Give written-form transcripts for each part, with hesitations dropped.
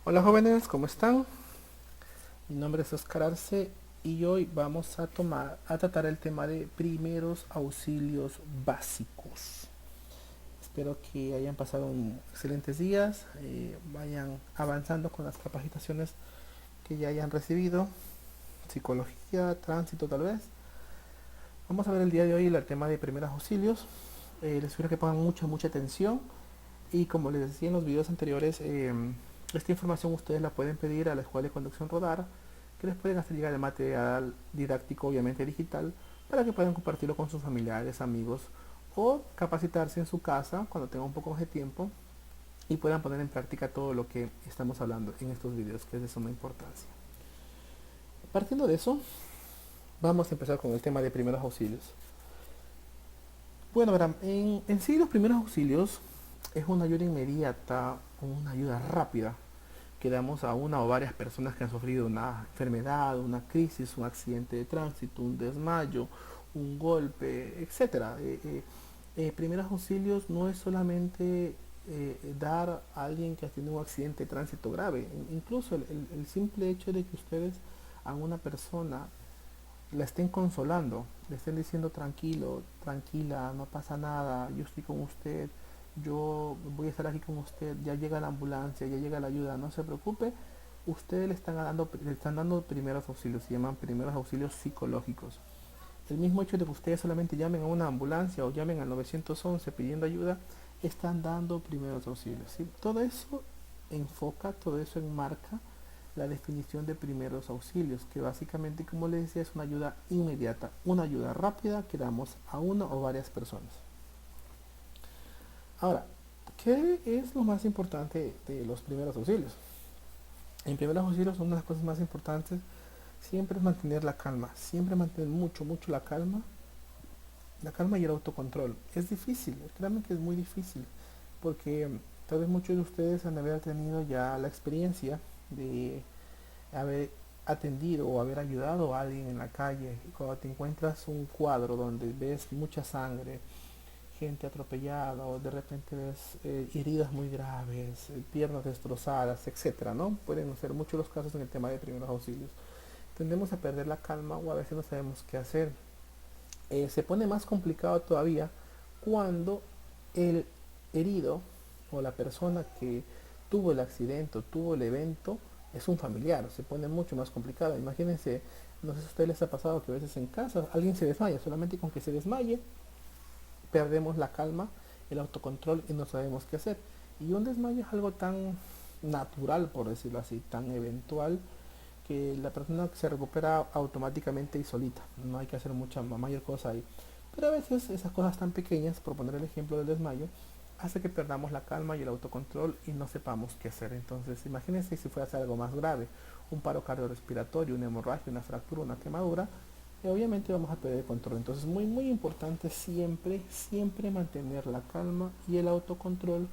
Hola jóvenes, ¿cómo están? Mi nombre es Oscar Arce y hoy vamos a tratar el tema de primeros auxilios básicos. Espero que hayan pasado excelentes días, vayan avanzando con las capacitaciones que ya hayan recibido, psicología, tránsito tal vez. Vamos a ver el día de hoy el tema de primeros auxilios. Les sugiero que pongan mucha atención y como les decía en los videos anteriores, esta información ustedes la pueden pedir a la Escuela de Conducción Rodar, que les pueden hacer llegar el material didáctico, obviamente digital, para que puedan compartirlo con sus familiares, amigos o capacitarse en su casa cuando tengan un poco más de tiempo y puedan poner en práctica todo lo que estamos hablando en estos videos, que es de suma importancia. Partiendo de eso, vamos a empezar con el tema de primeros auxilios. Bueno, verán, en sí los primeros auxilios es una ayuda inmediata, una ayuda rápida que damos a una o varias personas que han sufrido una enfermedad, una crisis, un accidente de tránsito, un desmayo, un golpe, etcétera. Primeros auxilios no es solamente dar a alguien que ha tenido un accidente de tránsito grave, incluso el simple hecho de que ustedes a una persona la estén consolando, le estén diciendo tranquilo, tranquila, no pasa nada, yo estoy con usted, yo voy a estar aquí con usted, ya llega la ambulancia, ya llega la ayuda, no se preocupe, ustedes le están dando primeros auxilios, se llaman primeros auxilios psicológicos. El mismo hecho de que ustedes solamente llamen a una ambulancia o llamen al 911 pidiendo ayuda, están dando primeros auxilios. ¿Sí? Todo eso enfoca, todo eso enmarca la definición de primeros auxilios, que básicamente, como les decía, es una ayuda inmediata, una ayuda rápida que damos a una o varias personas. Ahora, ¿qué es lo más importante de los primeros auxilios? En primeros auxilios, una de las cosas más importantes siempre es mantener la calma, siempre mantener mucho la calma y el autocontrol. Es difícil, créanme que es muy difícil, porque tal vez muchos de ustedes han de haber tenido ya la experiencia de haber atendido o haber ayudado a alguien en la calle. Y cuando te encuentras un cuadro donde ves mucha sangre, gente atropellada o de repente ves heridas muy graves, piernas destrozadas, etcétera, ¿no? Pueden ser muchos los casos en el tema de primeros auxilios. Tendemos a perder la calma o a veces no sabemos qué hacer. Se pone más complicado todavía cuando el herido o la persona que tuvo el accidente o tuvo el evento es un familiar, se pone mucho más complicado. Imagínense, no sé si a ustedes les ha pasado que a veces en casa alguien se desmaya, solamente con que se desmaye perdemos la calma, el autocontrol y no sabemos qué hacer. Y un desmayo es algo tan natural, por decirlo así, tan eventual, que la persona se recupera automáticamente y solita. No hay que hacer mucha mayor cosa ahí. Pero a veces esas cosas tan pequeñas, por poner el ejemplo del desmayo, hace que perdamos la calma y el autocontrol y no sepamos qué hacer. Entonces, imagínense si fuese algo más grave, un paro cardiorrespiratorio, una hemorragia, una fractura, una quemadura, obviamente vamos a perder el control. Entonces, muy importante siempre mantener la calma y el autocontrol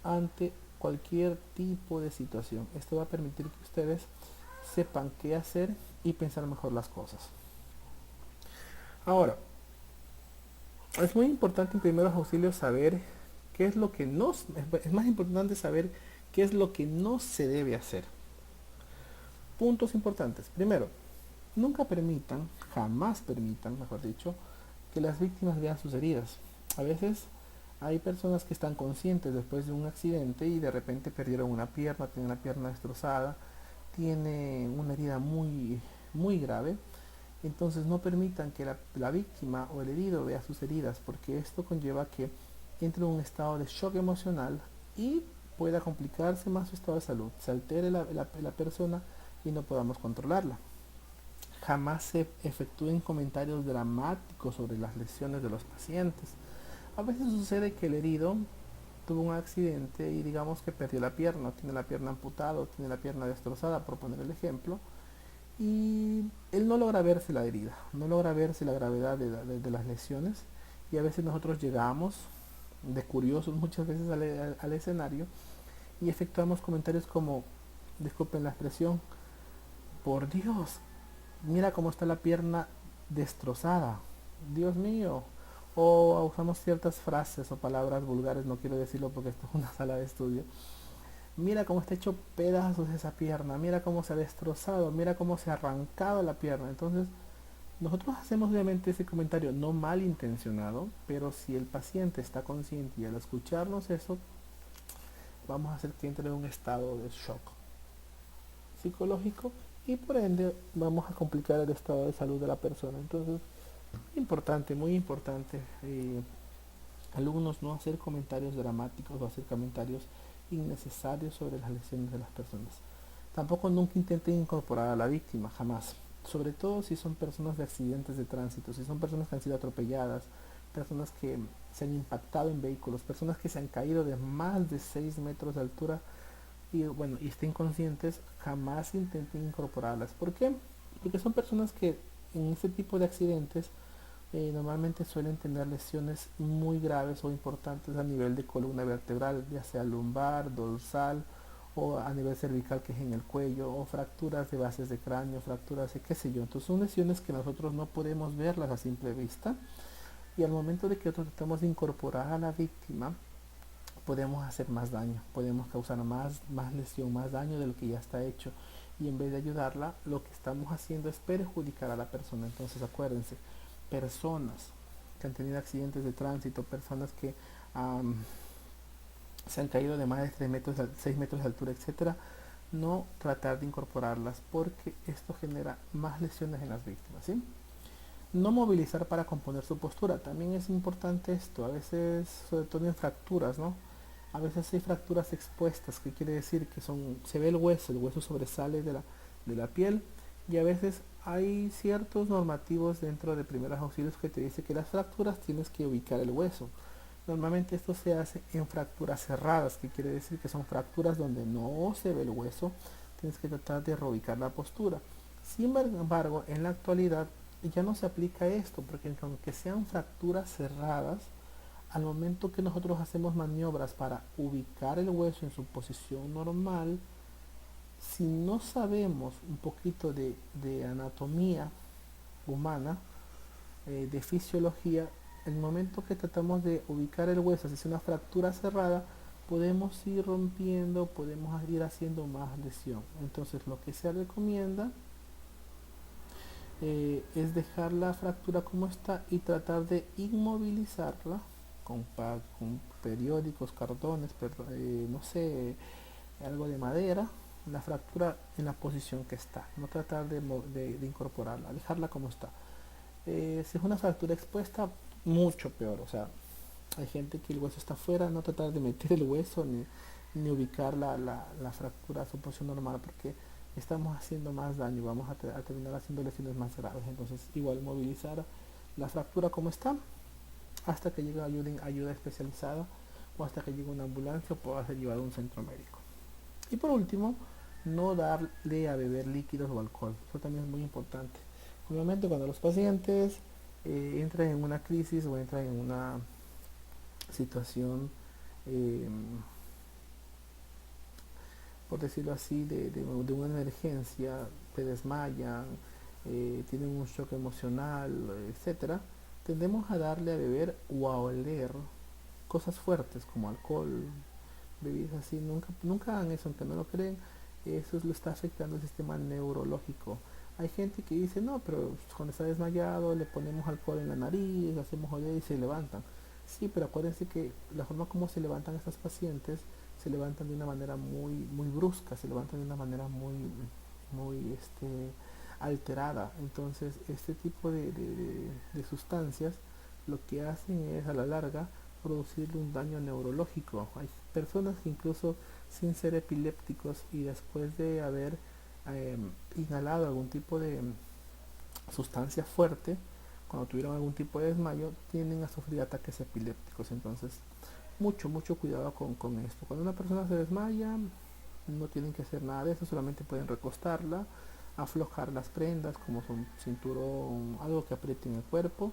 ante cualquier tipo de situación. Esto va a permitir que ustedes sepan qué hacer y pensar mejor las cosas. Ahora, es muy importante en primeros auxilios saber qué es lo que no, es más importante saber qué es lo que no se debe hacer. Puntos importantes. Primero, nunca permitan, jamás permitan, mejor dicho, que las víctimas vean sus heridas. A veces hay personas que están conscientes después de un accidente y de repente perdieron una pierna, tienen la pierna destrozada, tiene una herida muy grave. Entonces no permitan que la víctima o el herido vea sus heridas, porque esto conlleva que entre en un estado de shock emocional y pueda complicarse más su estado de salud, se altere la persona y no podamos controlarla. Jamás se efectúen comentarios dramáticos sobre las lesiones de los pacientes. A veces sucede que el herido tuvo un accidente y digamos que perdió la pierna, tiene la pierna amputada, tiene la pierna destrozada, por poner el ejemplo, y él no logra verse la herida, no logra verse la gravedad de las lesiones y a veces nosotros llegamos de curiosos muchas veces al escenario y efectuamos comentarios como, disculpen la expresión, por Dios, mira cómo está la pierna destrozada, Dios mío, o usamos ciertas frases o palabras vulgares, no quiero decirlo porque esto es una sala de estudio, mira cómo está hecho pedazos esa pierna, mira cómo se ha destrozado, mira cómo se ha arrancado la pierna. Entonces, nosotros hacemos obviamente ese comentario no malintencionado, pero si el paciente está consciente y al escucharnos eso, vamos a hacer que entre en un estado de shock psicológico y por ende vamos a complicar el estado de salud de la persona. Entonces, importante, muy importante, alumnos, no hacer comentarios dramáticos o hacer comentarios innecesarios sobre las lesiones de las personas. Tampoco nunca intenten incorporar a la víctima, jamás. Sobre todo si son personas de accidentes de tránsito, si son personas que han sido atropelladas, personas que se han impactado en vehículos, personas que se han caído de más de 6 metros de altura y bueno, y estén conscientes, jamás intenten incorporarlas. ¿Por qué? Porque son personas que en este tipo de accidentes normalmente suelen tener lesiones muy graves o importantes a nivel de columna vertebral, ya sea lumbar, dorsal o a nivel cervical, que es en el cuello, o fracturas de bases de cráneo, fracturas de qué sé yo. Entonces son lesiones que nosotros no podemos verlas a simple vista y al momento de que nosotros tratamos de incorporar a la víctima, podemos hacer más daño, podemos causar más lesión, más daño de lo que ya está hecho. Y en vez de ayudarla, lo que estamos haciendo es perjudicar a la persona. Entonces acuérdense, personas que han tenido accidentes de tránsito, personas que um, se han caído de más de 3 metros, 6 metros de altura, etcétera, no tratar de incorporarlas porque esto genera más lesiones en las víctimas, ¿sí? No movilizar para componer su postura, también es importante esto, a veces, sobre todo en fracturas, ¿no? A veces hay fracturas expuestas, que quiere decir que se ve el hueso sobresale de la piel, y a veces hay ciertos normativos dentro de primeros auxilios que te dice que las fracturas tienes que ubicar el hueso. Normalmente esto se hace en fracturas cerradas, que quiere decir que son fracturas donde no se ve el hueso, tienes que tratar de reubicar la postura. Sin embargo, en la actualidad ya no se aplica esto, porque aunque sean fracturas cerradas, al momento que nosotros hacemos maniobras para ubicar el hueso en su posición normal, si no sabemos un poquito de anatomía humana, de fisiología, el momento que tratamos de ubicar el hueso, si es una fractura cerrada, podemos ir rompiendo, podemos ir haciendo más lesión. Entonces lo que se recomienda es dejar la fractura como está y tratar de inmovilizarla con periódicos, cartones, no sé, algo de madera, la fractura en la posición que está, no tratar de incorporarla, dejarla como está. Si es una fractura expuesta, mucho peor, o sea, hay gente que el hueso está afuera, no tratar de meter el hueso ni ubicar la fractura a su posición normal, porque estamos haciendo más daño, vamos a terminar haciendo lesiones más graves. Entonces, igual movilizar la fractura como está hasta que llegue ayuda especializada o hasta que llegue una ambulancia o pueda ser llevado a un centro médico. Y por último, no darle a beber líquidos o alcohol. Eso también es muy importante. Obviamente cuando los pacientes entran en una crisis o entran en una situación, eh, por decirlo así, de una emergencia, se desmayan, tienen un shock emocional, etcétera, tendemos a darle a beber o a oler cosas fuertes como alcohol, bebidas así. Nunca hagan eso, aunque no lo creen, eso lo está afectando el sistema neurológico. Hay gente que dice, no, pero cuando está desmayado le ponemos alcohol en la nariz, hacemos oler y se levantan. Sí, pero acuérdense que la forma como se levantan estas pacientes, se levantan de una manera muy brusca, se levantan de una manera muy alterada. Entonces, este tipo de sustancias lo que hacen es a la larga producirle un daño neurológico. Hay personas que incluso sin ser epilépticos y después de haber eh, inhalado algún tipo de sustancia fuerte, cuando tuvieron algún tipo de desmayo, tienden a sufrir ataques epilépticos. Entonces, mucho cuidado con esto. Cuando una persona se desmaya, no tienen que hacer nada de eso, solamente pueden recostarla, aflojar las prendas como son cinturón, algo que apriete en el cuerpo,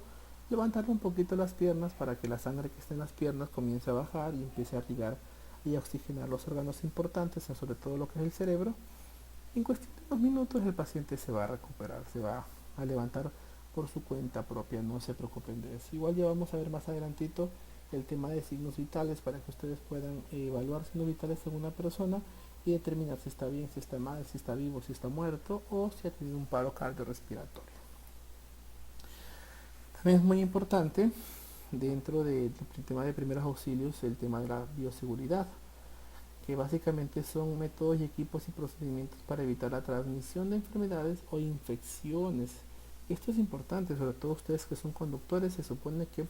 levantarle un poquito las piernas para que la sangre que está en las piernas comience a bajar y empiece a irrigar y a oxigenar los órganos importantes, sobre todo lo que es el cerebro. En cuestión de unos minutos el paciente se va a recuperar, se va a levantar por su cuenta propia, no se preocupen de eso. Igual ya vamos a ver más adelantito el tema de signos vitales para que ustedes puedan evaluar signos vitales en una persona y determinar si está bien, si está mal, si está vivo, si está muerto o si ha tenido un paro cardiorrespiratorio. También es muy importante dentro del tema de primeros auxilios el tema de la bioseguridad, que básicamente son métodos y equipos y procedimientos para evitar la transmisión de enfermedades o infecciones. Esto es importante, sobre todo ustedes que son conductores, se supone que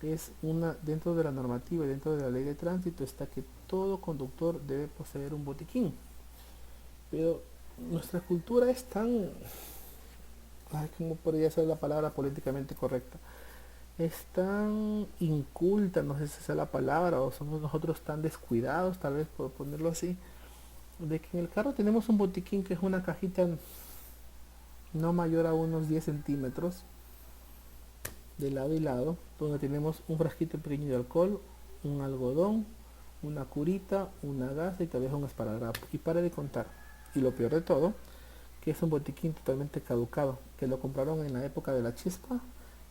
es una, dentro de la normativa y dentro de la ley de tránsito está que todo conductor debe poseer un botiquín. Pero nuestra cultura es tan, ay, ¿cómo podría ser la palabra políticamente correcta? Es tan inculta, no sé si esa es la palabra, o somos nosotros tan descuidados, tal vez por ponerlo así, de que en el carro tenemos un botiquín que es una cajita no mayor a unos 10 centímetros de lado y lado, donde tenemos un frasquito pequeño de alcohol, un algodón, una curita, una gasa y tal vez un esparadrapo. Y para de contar. Y lo peor de todo, que es un botiquín totalmente caducado, que lo compraron en la época de la chispa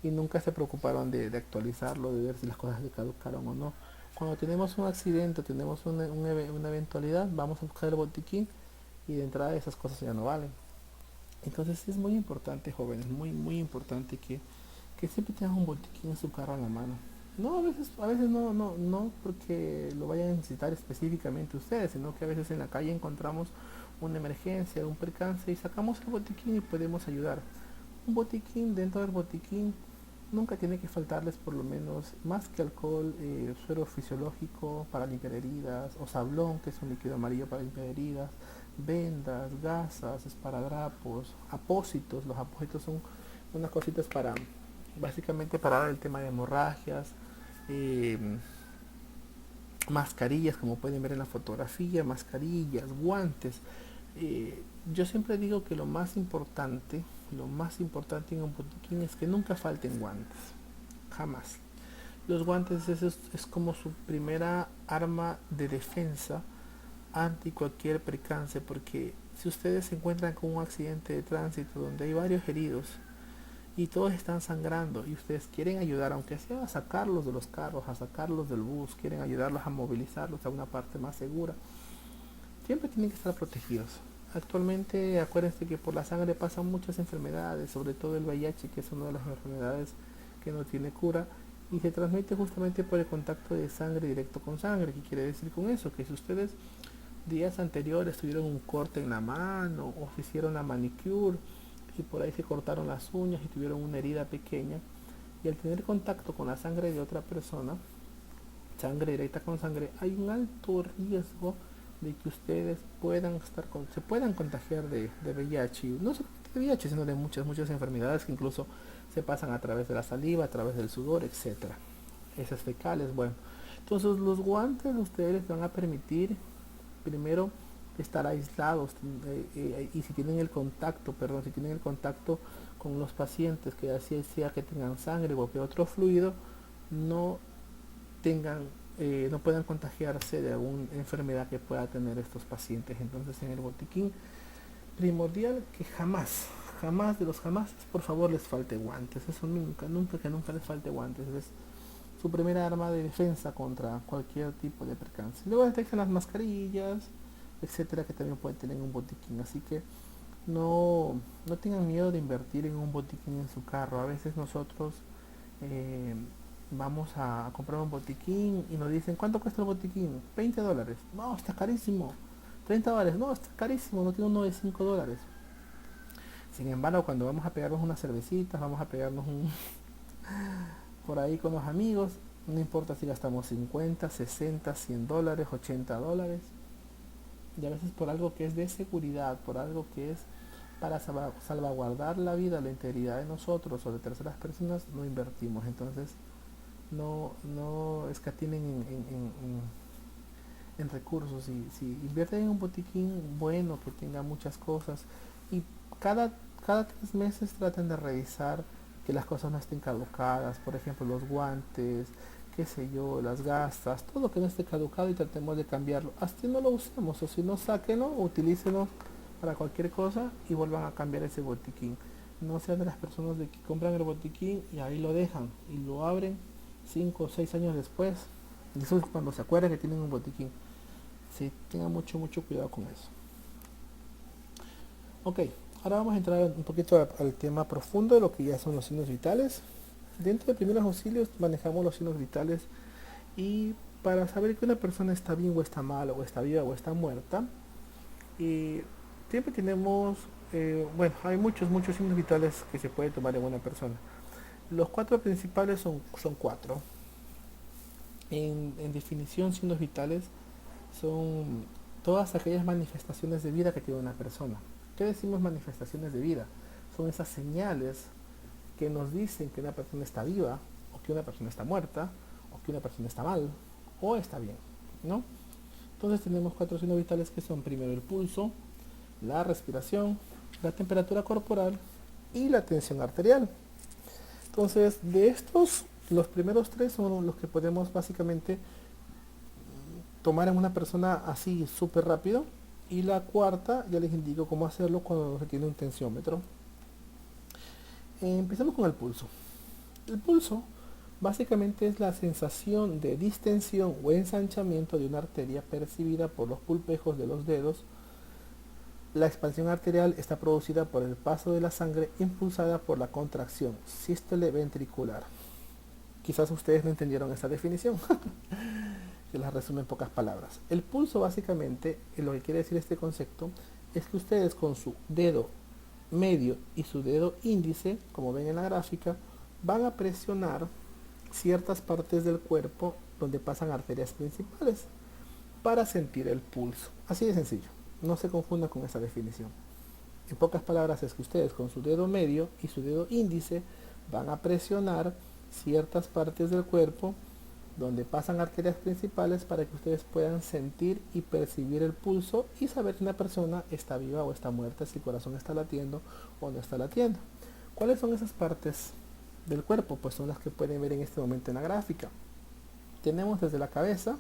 y nunca se preocuparon de actualizarlo, de ver si las cosas se caducaron o no. Cuando tenemos un accidente, tenemos una eventualidad, vamos a buscar el botiquín y de entrada esas cosas ya no valen. Entonces es muy importante, jóvenes, muy importante que siempre tengan un botiquín en su carro a la mano. No, a veces no porque lo vayan a necesitar específicamente ustedes, sino que a veces en la calle encontramos una emergencia, un percance y sacamos el botiquín y podemos ayudar. Un botiquín, dentro del botiquín nunca tiene que faltarles por lo menos más que alcohol, suero fisiológico para limpiar heridas, o sablón, que es un líquido amarillo para limpiar heridas, vendas, gasas, esparadrapos, apósitos. Los apósitos son unas cositas para, básicamente para dar el tema de hemorragias, eh, mascarillas, como pueden ver en la fotografía, mascarillas, guantes. Yo siempre digo que lo más importante en un botiquín es que nunca falten guantes, jamás. Los guantes es como su primera arma de defensa ante cualquier percance, porque si ustedes se encuentran con un accidente de tránsito donde hay varios heridos y todos están sangrando y ustedes quieren ayudar, aunque sea a sacarlos de los carros, a sacarlos del bus, quieren ayudarlos a movilizarlos a una parte más segura, siempre tienen que estar protegidos. Actualmente acuérdense que por la sangre pasan muchas enfermedades, sobre todo el VIH, que es una de las enfermedades que no tiene cura y se transmite justamente por el contacto de sangre directo con sangre. ¿Qué quiere decir con eso? Que si ustedes días anteriores tuvieron un corte en la mano o se hicieron una manicure y por ahí se cortaron las uñas y tuvieron una herida pequeña, y al tener contacto con la sangre de otra persona, sangre directa con sangre, hay un alto riesgo de que ustedes se puedan contagiar de VIH, no solamente de VIH, sino de muchas enfermedades que incluso se pasan a través de la saliva, a través del sudor, etcétera. Esas fecales, bueno. Entonces los guantes ustedes les van a permitir primero estar aislados y si tienen el contacto, perdón, si tienen el contacto con los pacientes, que así sea que tengan sangre o cualquier otro fluido, no tengan no puedan contagiarse de alguna enfermedad que pueda tener estos pacientes. Entonces en el botiquín primordial que jamás de los jamás, por favor les falte guantes. Eso nunca les falte guantes. Es su primera arma de defensa contra cualquier tipo de percance. Luego detectan las mascarillas, etcétera, que también pueden tener en un botiquín. Así que no tengan miedo de invertir en un botiquín en su carro. A veces nosotros eh, vamos a comprar un botiquín y nos dicen, ¿cuánto cuesta el botiquín? $20. No, está carísimo. $30. No, está carísimo. No tiene uno de $5. Sin embargo, cuando vamos a pegarnos unas cervecitas, vamos a pegarnos un por ahí con los amigos, no importa si gastamos 50, 60, $100, $80, y a veces por algo que es de seguridad, por algo que es para salvaguardar la vida, la integridad de nosotros o de terceras personas, no invertimos. Entonces no escatimen en recursos. Si invierten en un botiquín bueno que tenga muchas cosas y cada 3 meses traten de revisar que las cosas no estén caducadas, por ejemplo los guantes, qué sé yo, las gastas, todo lo que no esté caducado y tratemos de cambiarlo. Hasta no lo usemos, o si no, sáquenlo, utilícenlo para cualquier cosa y vuelvan a cambiar ese botiquín. No sean de las personas de que compran el botiquín y ahí lo dejan y lo abren 5 o 6 años después. Y eso es cuando se acuerdan que tienen un botiquín. Sí, tengan mucho, mucho cuidado con eso. Ok, ahora vamos a entrar un poquito al tema profundo de lo que ya son los signos vitales. Dentro de primeros auxilios manejamos los signos vitales y para saber que una persona está bien o está mal, o está viva o está muerta, y siempre tenemos, bueno, hay muchos, muchos signos vitales que se puede tomar en una persona. Los cuatro principales son cuatro. En definición, signos vitales son todas aquellas manifestaciones de vida que tiene una persona. ¿Qué decimos manifestaciones de vida? Son esas señales que nos dicen que una persona está viva, o que una persona está muerta, o que una persona está mal, o está bien, ¿no? Entonces tenemos cuatro signos vitales que son primero el pulso, la respiración, la temperatura corporal y la tensión arterial. Entonces, de estos, los primeros tres son los que podemos básicamente tomar en una persona así súper rápido. Y la cuarta, ya les indico cómo hacerlo cuando se tiene un tensiómetro. Empezamos con el pulso. El pulso básicamente es la sensación de distensión o ensanchamiento de una arteria percibida por los pulpejos de los dedos. La expansión arterial está producida por el paso de la sangre impulsada por la contracción sístole ventricular. Quizás ustedes no entendieron esta definición. Que las resume en pocas palabras. El pulso básicamente, lo que quiere decir este concepto, es que ustedes con su dedo medio y su dedo índice, como ven en la gráfica, van a presionar ciertas partes del cuerpo donde pasan arterias principales para sentir el pulso. Así de sencillo, no se confunda con esa definición. En pocas palabras es que ustedes con su dedo medio y su dedo índice van a presionar ciertas partes del cuerpo donde pasan arterias principales para que ustedes puedan sentir y percibir el pulso y saber si una persona está viva o está muerta, si el corazón está latiendo o no está latiendo. ¿Cuáles son esas partes del cuerpo? Pues son las que pueden ver en este momento en la gráfica. Tenemos desde la cabeza,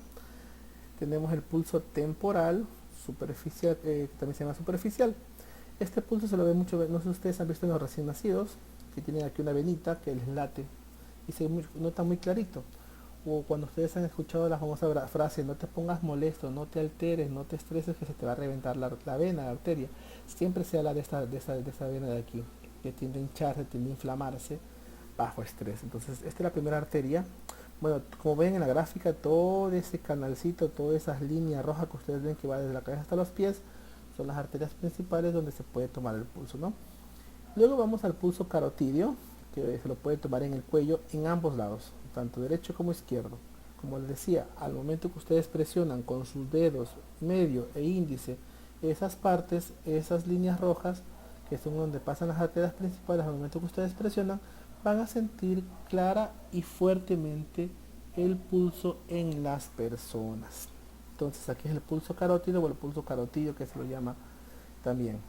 tenemos el pulso temporal, superficial, también se llama superficial. Este pulso se lo ve mucho, no sé si ustedes han visto en los recién nacidos, que tienen aquí una venita que les late y se nota muy clarito. O cuando ustedes han escuchado la famosa frase, no te pongas molesto, no te alteres, no te estreses, que se te va a reventar la vena, la arteria. Siempre se habla de esta vena de aquí, que tiende a hincharse, tiende a inflamarse bajo estrés. Entonces, esta es la primera arteria. Bueno, como ven en la gráfica, todo ese canalcito, todas esas líneas rojas que ustedes ven que va desde la cabeza hasta los pies, son las arterias principales donde se puede tomar el pulso, ¿no? Luego vamos al pulso carotidio, que se lo puede tomar en el cuello en ambos lados, tanto derecho como izquierdo. Como les decía, al momento que ustedes presionan con sus dedos medio e índice esas partes, esas líneas rojas, que son donde pasan las arterias principales, al momento que ustedes presionan, van a sentir clara y fuertemente el pulso en las personas. Entonces aquí es el pulso carótido o el pulso carotidio que se lo llama también.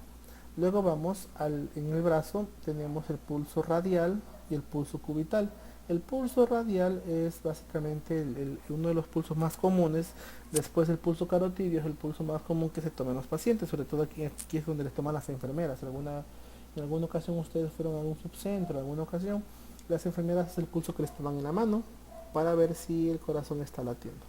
Luego vamos en el brazo, tenemos el pulso radial y el pulso cubital. El pulso radial es básicamente uno de los pulsos más comunes. Después el pulso carotidio es el pulso más común que se toma en los pacientes, sobre todo aquí es donde les toman las enfermeras. En alguna ocasión ustedes fueron a algún subcentro, en alguna ocasión las enfermeras es el pulso que les toman en la mano para ver si el corazón está latiendo.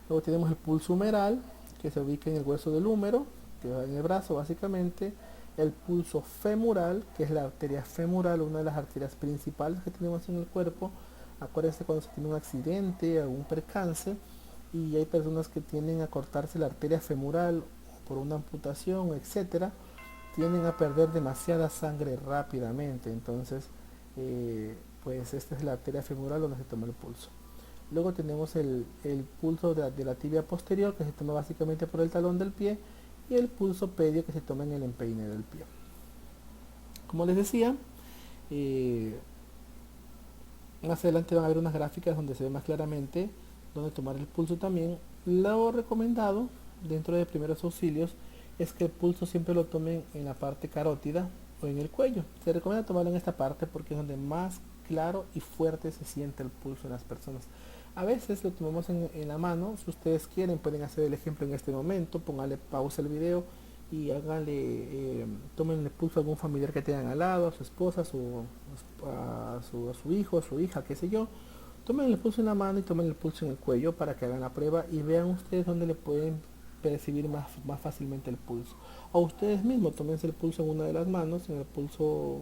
Luego tenemos el pulso humeral, que se ubica en el hueso del húmero, que va en el brazo básicamente. El pulso femoral, que es la arteria femoral, una de las arterias principales que tenemos en el cuerpo. Acuérdense cuando se tiene un accidente, algún percance, y hay personas que tienden a cortarse la arteria femoral por una amputación, etcétera, tienden a perder demasiada sangre rápidamente. Entonces, pues esta es la arteria femoral donde se toma el pulso. Luego tenemos el pulso de la tibia posterior, que se toma básicamente por el talón del pie, y el pulso pedio, que se toma en el empeine del pie. Como les decía, más adelante van a ver unas gráficas donde se ve más claramente donde tomar el pulso también. Lo recomendado dentro de primeros auxilios es que el pulso siempre lo tomen en la parte carótida o en el cuello. Se recomienda tomarlo en esta parte porque es donde más claro y fuerte se siente el pulso en las personas. A veces lo tomamos en la mano. Si ustedes quieren pueden hacer el ejemplo en este momento, pónganle pausa al video y háganle, tomen el pulso a algún familiar que tengan al lado, a su esposa, a su hijo, a su hija, qué sé yo. Tomen el pulso en la mano y tomen el pulso en el cuello para que hagan la prueba y vean ustedes dónde le pueden percibir más fácilmente el pulso. O ustedes mismos tómense el pulso en una de las manos, en el pulso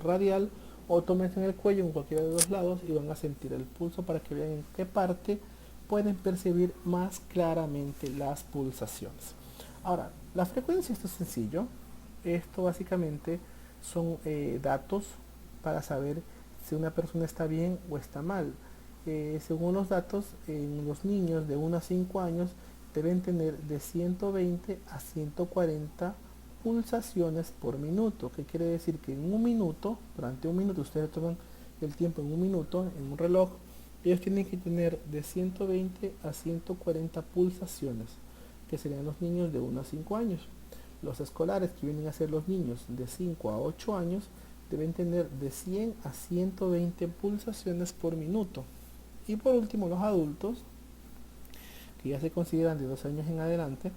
radial, o tómense en el cuello, en cualquiera de los lados, y van a sentir el pulso para que vean en qué parte pueden percibir más claramente las pulsaciones. Ahora, la frecuencia, esto es sencillo. Esto básicamente son datos para saber si una persona está bien o está mal. Según los datos, en los niños de 1 a 5 años deben tener de 120 a 140 pulsaciones por minuto. ¿Qué quiere decir? Que en un minuto, durante un minuto, ustedes toman el tiempo en un minuto, en un reloj, ellos tienen que tener de 120 a 140 pulsaciones, que serían los niños de 1 a 5 años. Los escolares, que vienen a ser los niños de 5 a 8 años, deben tener de 100 a 120 pulsaciones por minuto. Y por último, los adultos, que ya se consideran de 2 años en adelante,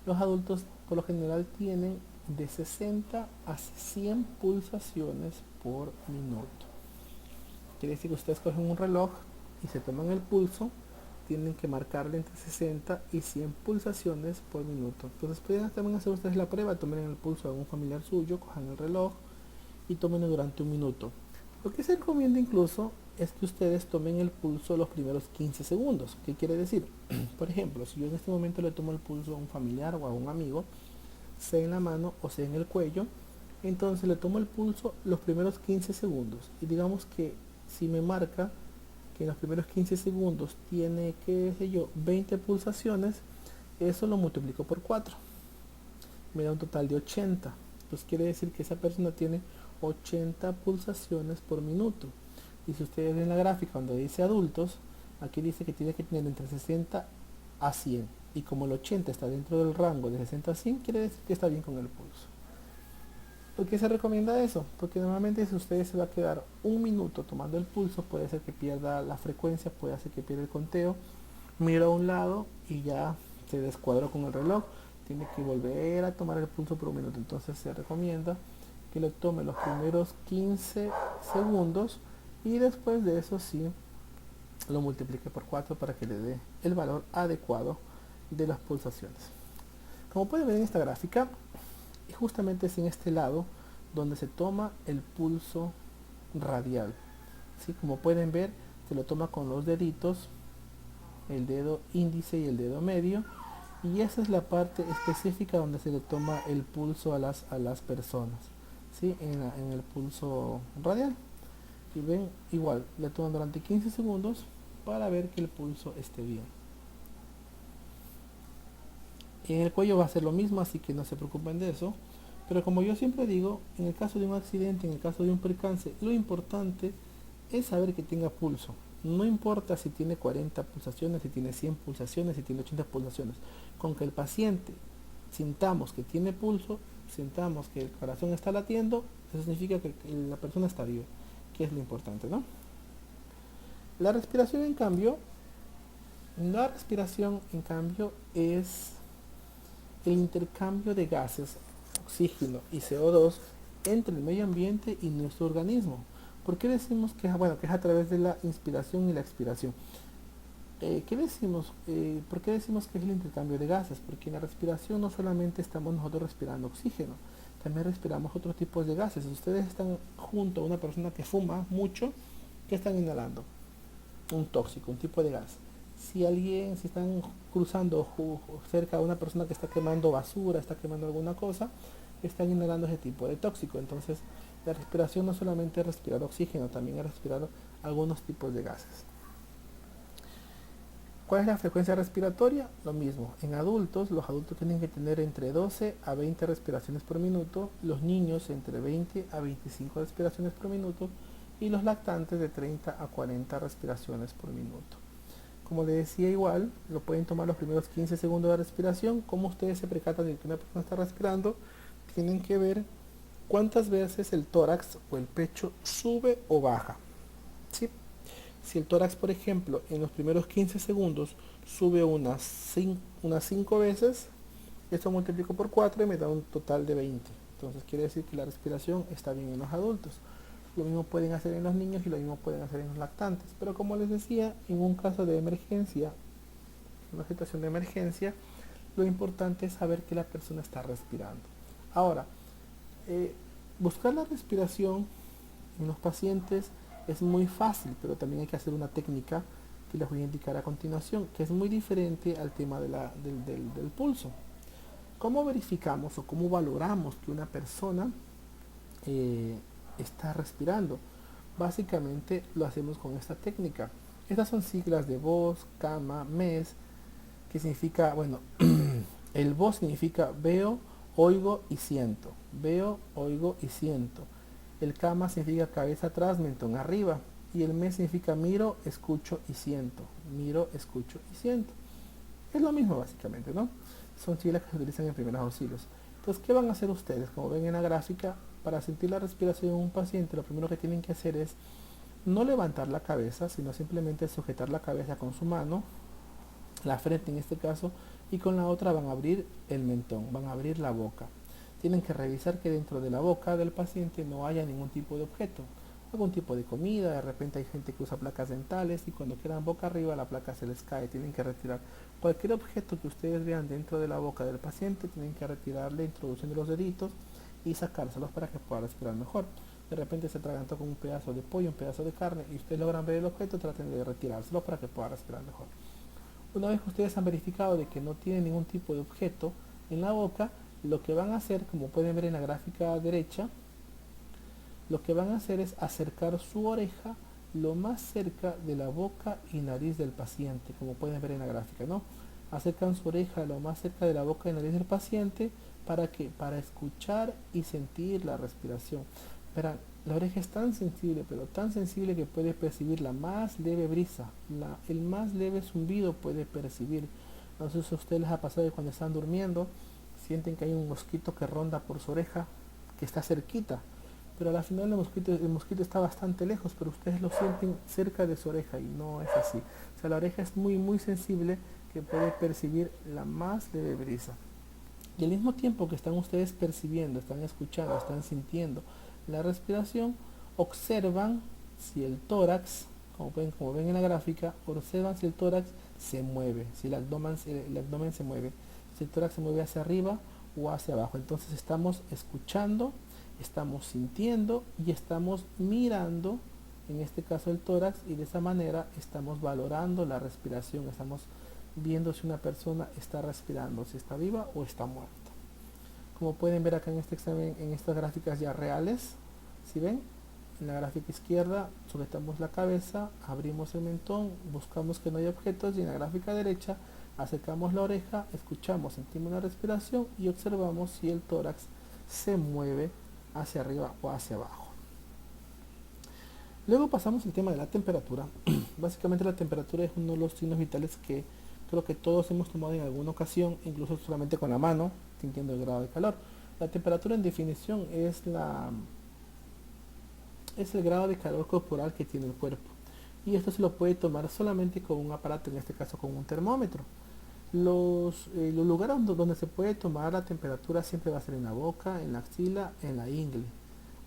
los adultos por lo general tienen de 60 a 100 pulsaciones por minuto. Quiere decir que ustedes cogen un reloj y se toman el pulso, tienen que marcarle entre 60 y 100 pulsaciones por minuto. Entonces pueden también hacer ustedes la prueba, tomen el pulso de algún familiar suyo, cojan el reloj y tomen durante un minuto. Lo que se recomienda incluso es que ustedes tomen el pulso los primeros 15 segundos. ¿Qué quiere decir? Por ejemplo, si yo en este momento le tomo el pulso a un familiar o a un amigo, sea en la mano o sea en el cuello, entonces le tomo el pulso los primeros 15 segundos. Y digamos que si me marca que en los primeros 15 segundos tiene, qué sé yo, 20 pulsaciones, eso lo multiplico por 4. Me da un total de 80. Entonces quiere decir que esa persona tiene 80 pulsaciones por minuto. Y si ustedes ven la gráfica donde dice adultos, aquí dice que tiene que tener entre 60 a 100. Y como el 80 está dentro del rango de 60 a 100, quiere decir que está bien con el pulso. ¿Por qué se recomienda eso? Porque normalmente si ustedes se va a quedar un minuto tomando el pulso, puede ser que pierda la frecuencia, puede ser que pierda el conteo, mira a un lado y ya se descuadró con el reloj, tiene que volver a tomar el pulso por un minuto. Entonces se recomienda que lo tome los primeros 15 segundos y después de eso sí lo multiplique por 4 para que le dé el valor adecuado de las pulsaciones. Como pueden ver en esta gráfica, justamente es en este lado donde se toma el pulso radial. ¿Sí? Como pueden ver, se lo toma con los deditos, el dedo índice y el dedo medio, y esa es la parte específica donde se le toma el pulso a las personas, ¿sí? En el pulso radial. Y ven, igual, le toman durante 15 segundos para ver que el pulso esté bien. Y en el cuello va a ser lo mismo, así que no se preocupen de eso. Pero como yo siempre digo, en el caso de un accidente, en el caso de un percance, lo importante es saber que tenga pulso. No importa si tiene 40 pulsaciones, si tiene 100 pulsaciones, si tiene 80 pulsaciones. Con que el paciente sintamos que tiene pulso, sintamos que el corazón está latiendo, eso significa que la persona está viva, que es lo importante, ¿no? La respiración, en cambio, es el intercambio de gases, oxígeno y CO2 entre el medio ambiente y nuestro organismo. ¿Por qué decimos que, que es a través de la inspiración y la expiración? ¿Qué decimos? ¿Por qué decimos que es el intercambio de gases? Porque en la respiración no solamente estamos nosotros respirando oxígeno, también respiramos otros tipos de gases. Si ustedes están junto a una persona que fuma mucho, ¿qué están inhalando? Un tóxico, un tipo de gas. Si están cruzando cerca de una persona que está quemando basura, está quemando alguna cosa, están inhalando ese tipo de tóxico. Entonces, la respiración no solamente es respirar oxígeno, también es respirar algunos tipos de gases. ¿Cuál es la frecuencia respiratoria? Lo mismo. En adultos, los adultos tienen que tener entre 12 a 20 respiraciones por minuto, los niños entre 20 a 25 respiraciones por minuto y los lactantes de 30 a 40 respiraciones por minuto. Como les decía, igual, lo pueden tomar los primeros 15 segundos de respiración. Como ustedes se percatan de que una persona está respirando, tienen que ver cuántas veces el tórax o el pecho sube o baja. ¿Sí? Si el tórax, por ejemplo, en los primeros 15 segundos sube unas 5 veces, esto multiplico por 4 y me da un total de 20. Entonces quiere decir que la respiración está bien en los adultos. lo mismo pueden hacer en los niños y lo mismo pueden hacer en los lactantes. Pero como les decía, en un caso de emergencia, una situación de emergencia, lo importante es saber que la persona está respirando. Ahora, eh, buscar la respiración en los pacientes es muy fácil, pero también hay que hacer una técnica que les voy a indicar a continuación, que es muy diferente al tema del pulso. ¿Cómo verificamos o cómo valoramos que una persona eh, está respirando? Básicamente lo hacemos con esta técnica. Estas son siglas de voz, cama, mes, que significa, bueno, el voz significa veo, oigo y siento. Veo, oigo y siento. El cama significa cabeza atrás, mentón arriba. Y el mes significa miro, escucho y siento. Miro, escucho y siento. Es lo mismo básicamente, ¿no? Son siglas que se utilizan en primeros auxilios. Entonces, ¿qué van a hacer ustedes? Como ven en la gráfica, para sentir la respiración en un paciente, lo primero que tienen que hacer es no levantar la cabeza, sino simplemente sujetar la cabeza con su mano, la frente en este caso, y con la otra van a abrir el mentón, van a abrir la boca. Tienen que revisar que dentro de la boca del paciente no haya ningún tipo de objeto, algún tipo de comida. De repente hay gente que usa placas dentales y cuando quedan boca arriba la placa se les cae. Tienen que retirar cualquier objeto que ustedes vean dentro de la boca del paciente, tienen que retirarle introduciendo los deditos y sacárselos para que pueda respirar mejor. De repente se atragantó con un pedazo de pollo, un pedazo de carne y ustedes logran ver el objeto, traten de retirárselo para que pueda respirar mejor. Una vez que ustedes han verificado de que no tiene ningún tipo de objeto en la boca, lo que van a hacer, como pueden ver en la gráfica derecha, lo que van a hacer es acercar su oreja lo más cerca de la boca y nariz del paciente, como pueden ver en la gráfica, ¿no? Acercan su oreja lo más cerca de la boca y nariz del paciente para que para escuchar y sentir la respiración. Verán, la oreja es tan sensible, pero tan sensible que puede percibir la más leve brisa, el más leve zumbido puede percibir. No sé si a ustedes les ha pasado que cuando están durmiendo sienten que hay un mosquito que ronda por su oreja, que está cerquita, pero al final el mosquito está bastante lejos, pero ustedes lo sienten cerca de su oreja y no es así. O sea, la oreja es muy muy sensible que puede percibir la más leve brisa. Y al mismo tiempo que están ustedes percibiendo, están escuchando, están sintiendo la respiración, observan si el tórax, como ven en la gráfica, observan si el tórax se mueve, si el abdomen se mueve, si el tórax se mueve hacia arriba o hacia abajo. Entonces estamos escuchando, estamos sintiendo y estamos mirando, en este caso el tórax, y de esa manera estamos valorando la respiración, estamos viendo si una persona está respirando, si está viva o está muerta. Como pueden ver acá en este examen, en estas gráficas ya reales, si ven, en la gráfica izquierda sujetamos la cabeza, abrimos el mentón, buscamos que no haya objetos y en la gráfica derecha acercamos la oreja, escuchamos, sentimos la respiración y observamos si el tórax se mueve hacia arriba o hacia abajo. Luego pasamos al tema de la temperatura. Básicamente la temperatura es uno de los signos vitales que creo que todos hemos tomado en alguna ocasión, incluso solamente con la mano, sintiendo el grado de calor. La temperatura en definición es el grado de calor corporal que tiene el cuerpo. Y esto se lo puede tomar solamente con un aparato, en este caso con un termómetro. Los lugares donde se puede tomar la temperatura siempre va a ser en la boca, en la axila, en la ingle.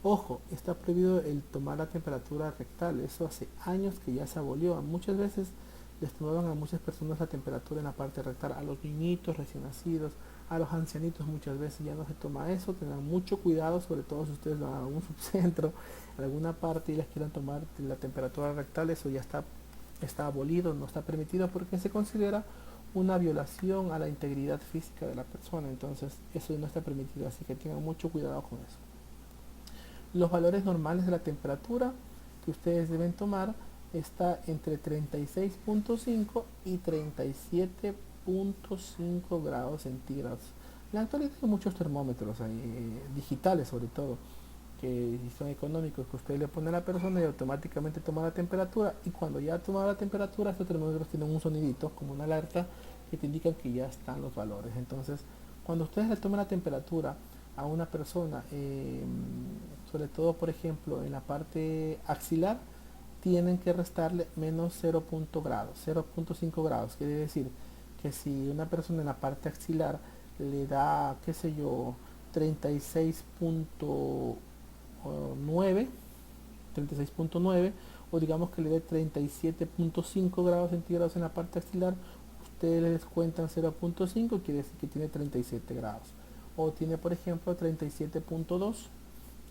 Ojo, está prohibido el tomar la temperatura rectal, eso hace años que ya se abolió. Muchas veces les tomaban a muchas personas la temperatura en la parte rectal, a los niñitos recién nacidos, a los ancianitos muchas veces ya no se toma eso. Tengan mucho cuidado, sobre todo si ustedes van a un subcentro, a alguna parte y les quieran tomar la temperatura rectal, eso ya está abolido, no está permitido porque se considera una violación a la integridad física de la persona. Entonces eso no está permitido, así que tengan mucho cuidado con eso. Los valores normales de la temperatura que ustedes deben tomar está entre 36.5 y 37.5 grados centígrados. En la actualidad hay muchos termómetros digitales, sobre todo, que son económicos, que usted le pone a la persona y automáticamente toma la temperatura, y cuando ya toma la temperatura estos termómetros tienen un sonidito como una alerta que te indican que ya están los valores. Entonces cuando ustedes le toman la temperatura a una persona, sobre todo por ejemplo en la parte axilar, tienen que restarle menos 0.5 grados. Quiere decir que si una persona en la parte axilar le da, qué sé yo, 36.9, 36.9, o digamos que le dé 37.5 grados centígrados en la parte axilar, ustedes le descuentan 0.5, quiere decir que tiene 37 grados. O tiene, por ejemplo, 37.2,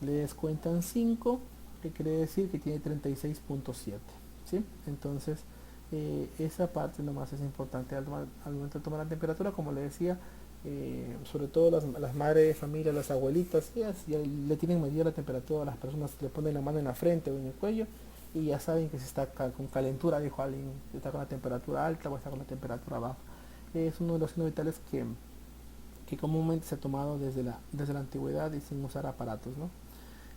le descuentan 5, que quiere decir que tiene 36.7. ¿Sí? Entonces, esa parte nomás es importante al momento de tomar la temperatura, como le decía, sobre todo las madres de familia, las abuelitas, ya le tienen medida la temperatura a las personas, le ponen la mano en la frente o en el cuello y ya saben que si está con calentura, dijo alguien, si está con la temperatura alta o está con la temperatura baja. Es uno de los signos vitales que comúnmente se ha tomado desde la antigüedad y sin usar aparatos, ¿no?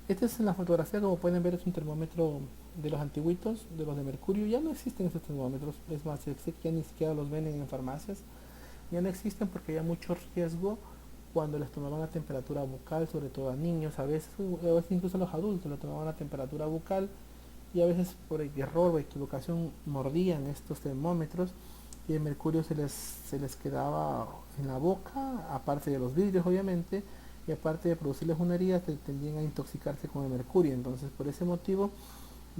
Esta es en la fotografía, como pueden ver, es un termómetro de los antiguitos, de los de mercurio. Ya no existen estos termómetros, es más, ya ni siquiera los venden en farmacias. Ya no existen porque hay mucho riesgo cuando les tomaban la temperatura bucal, sobre todo a niños, a veces incluso a los adultos le tomaban la temperatura bucal y a veces por error o equivocación mordían estos termómetros y el mercurio se les quedaba en la boca, aparte de los vidrios obviamente, y aparte de producirles una herida, tendían a intoxicarse con el mercurio. Entonces por ese motivo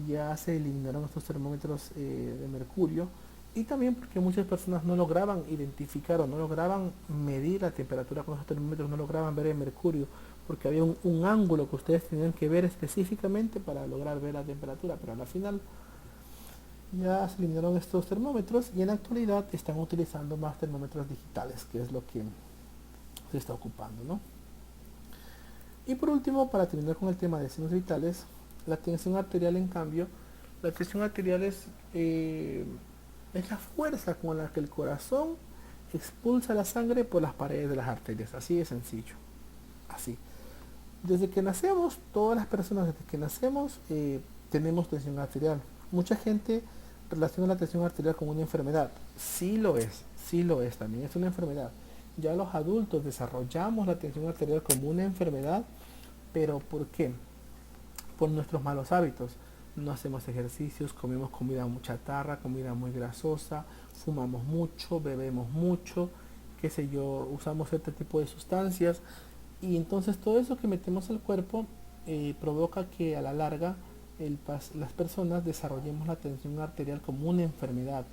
ya se eliminaron estos termómetros de mercurio, y también porque muchas personas no lograban identificar o no lograban medir la temperatura con esos termómetros, no lograban ver el mercurio, porque había un ángulo que ustedes tenían que ver específicamente para lograr ver la temperatura, pero al final ya se eliminaron estos termómetros y en la actualidad están utilizando más termómetros digitales, que es lo que se está ocupando, ¿no? Y por último, para terminar con el tema de signos vitales, la tensión arterial, en cambio, la tensión arterial es la fuerza con la que el corazón expulsa la sangre por las paredes de las arterias, así de sencillo, así. Desde que nacemos, todas las personas desde que nacemos tenemos tensión arterial. Mucha gente relaciona la tensión arterial con una enfermedad. Sí lo es también, es una enfermedad. Ya los adultos desarrollamos la tensión arterial como una enfermedad, pero ¿por qué? Por nuestros malos hábitos. No hacemos ejercicios, comemos comida muy chatarra, comida muy grasosa, fumamos mucho, bebemos mucho, qué sé yo, usamos cierto tipo de sustancias y entonces todo eso que metemos al cuerpo provoca que a la larga las personas desarrollemos la tensión arterial como una enfermedad.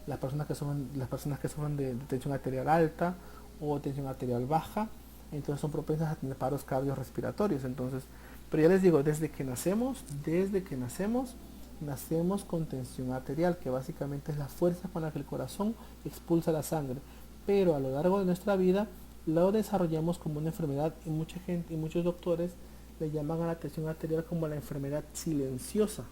Las personas que sufren de tensión arterial alta o tensión arterial baja, entonces son propensas a tener paros cardiorrespiratorios. Entonces, pero ya les digo, desde que nacemos, nacemos con tensión arterial, que básicamente es la fuerza con la que el corazón expulsa la sangre. Pero a lo largo de nuestra vida lo desarrollamos como una enfermedad y mucha gente y muchos doctores le llaman a la tensión arterial como la enfermedad silenciosa.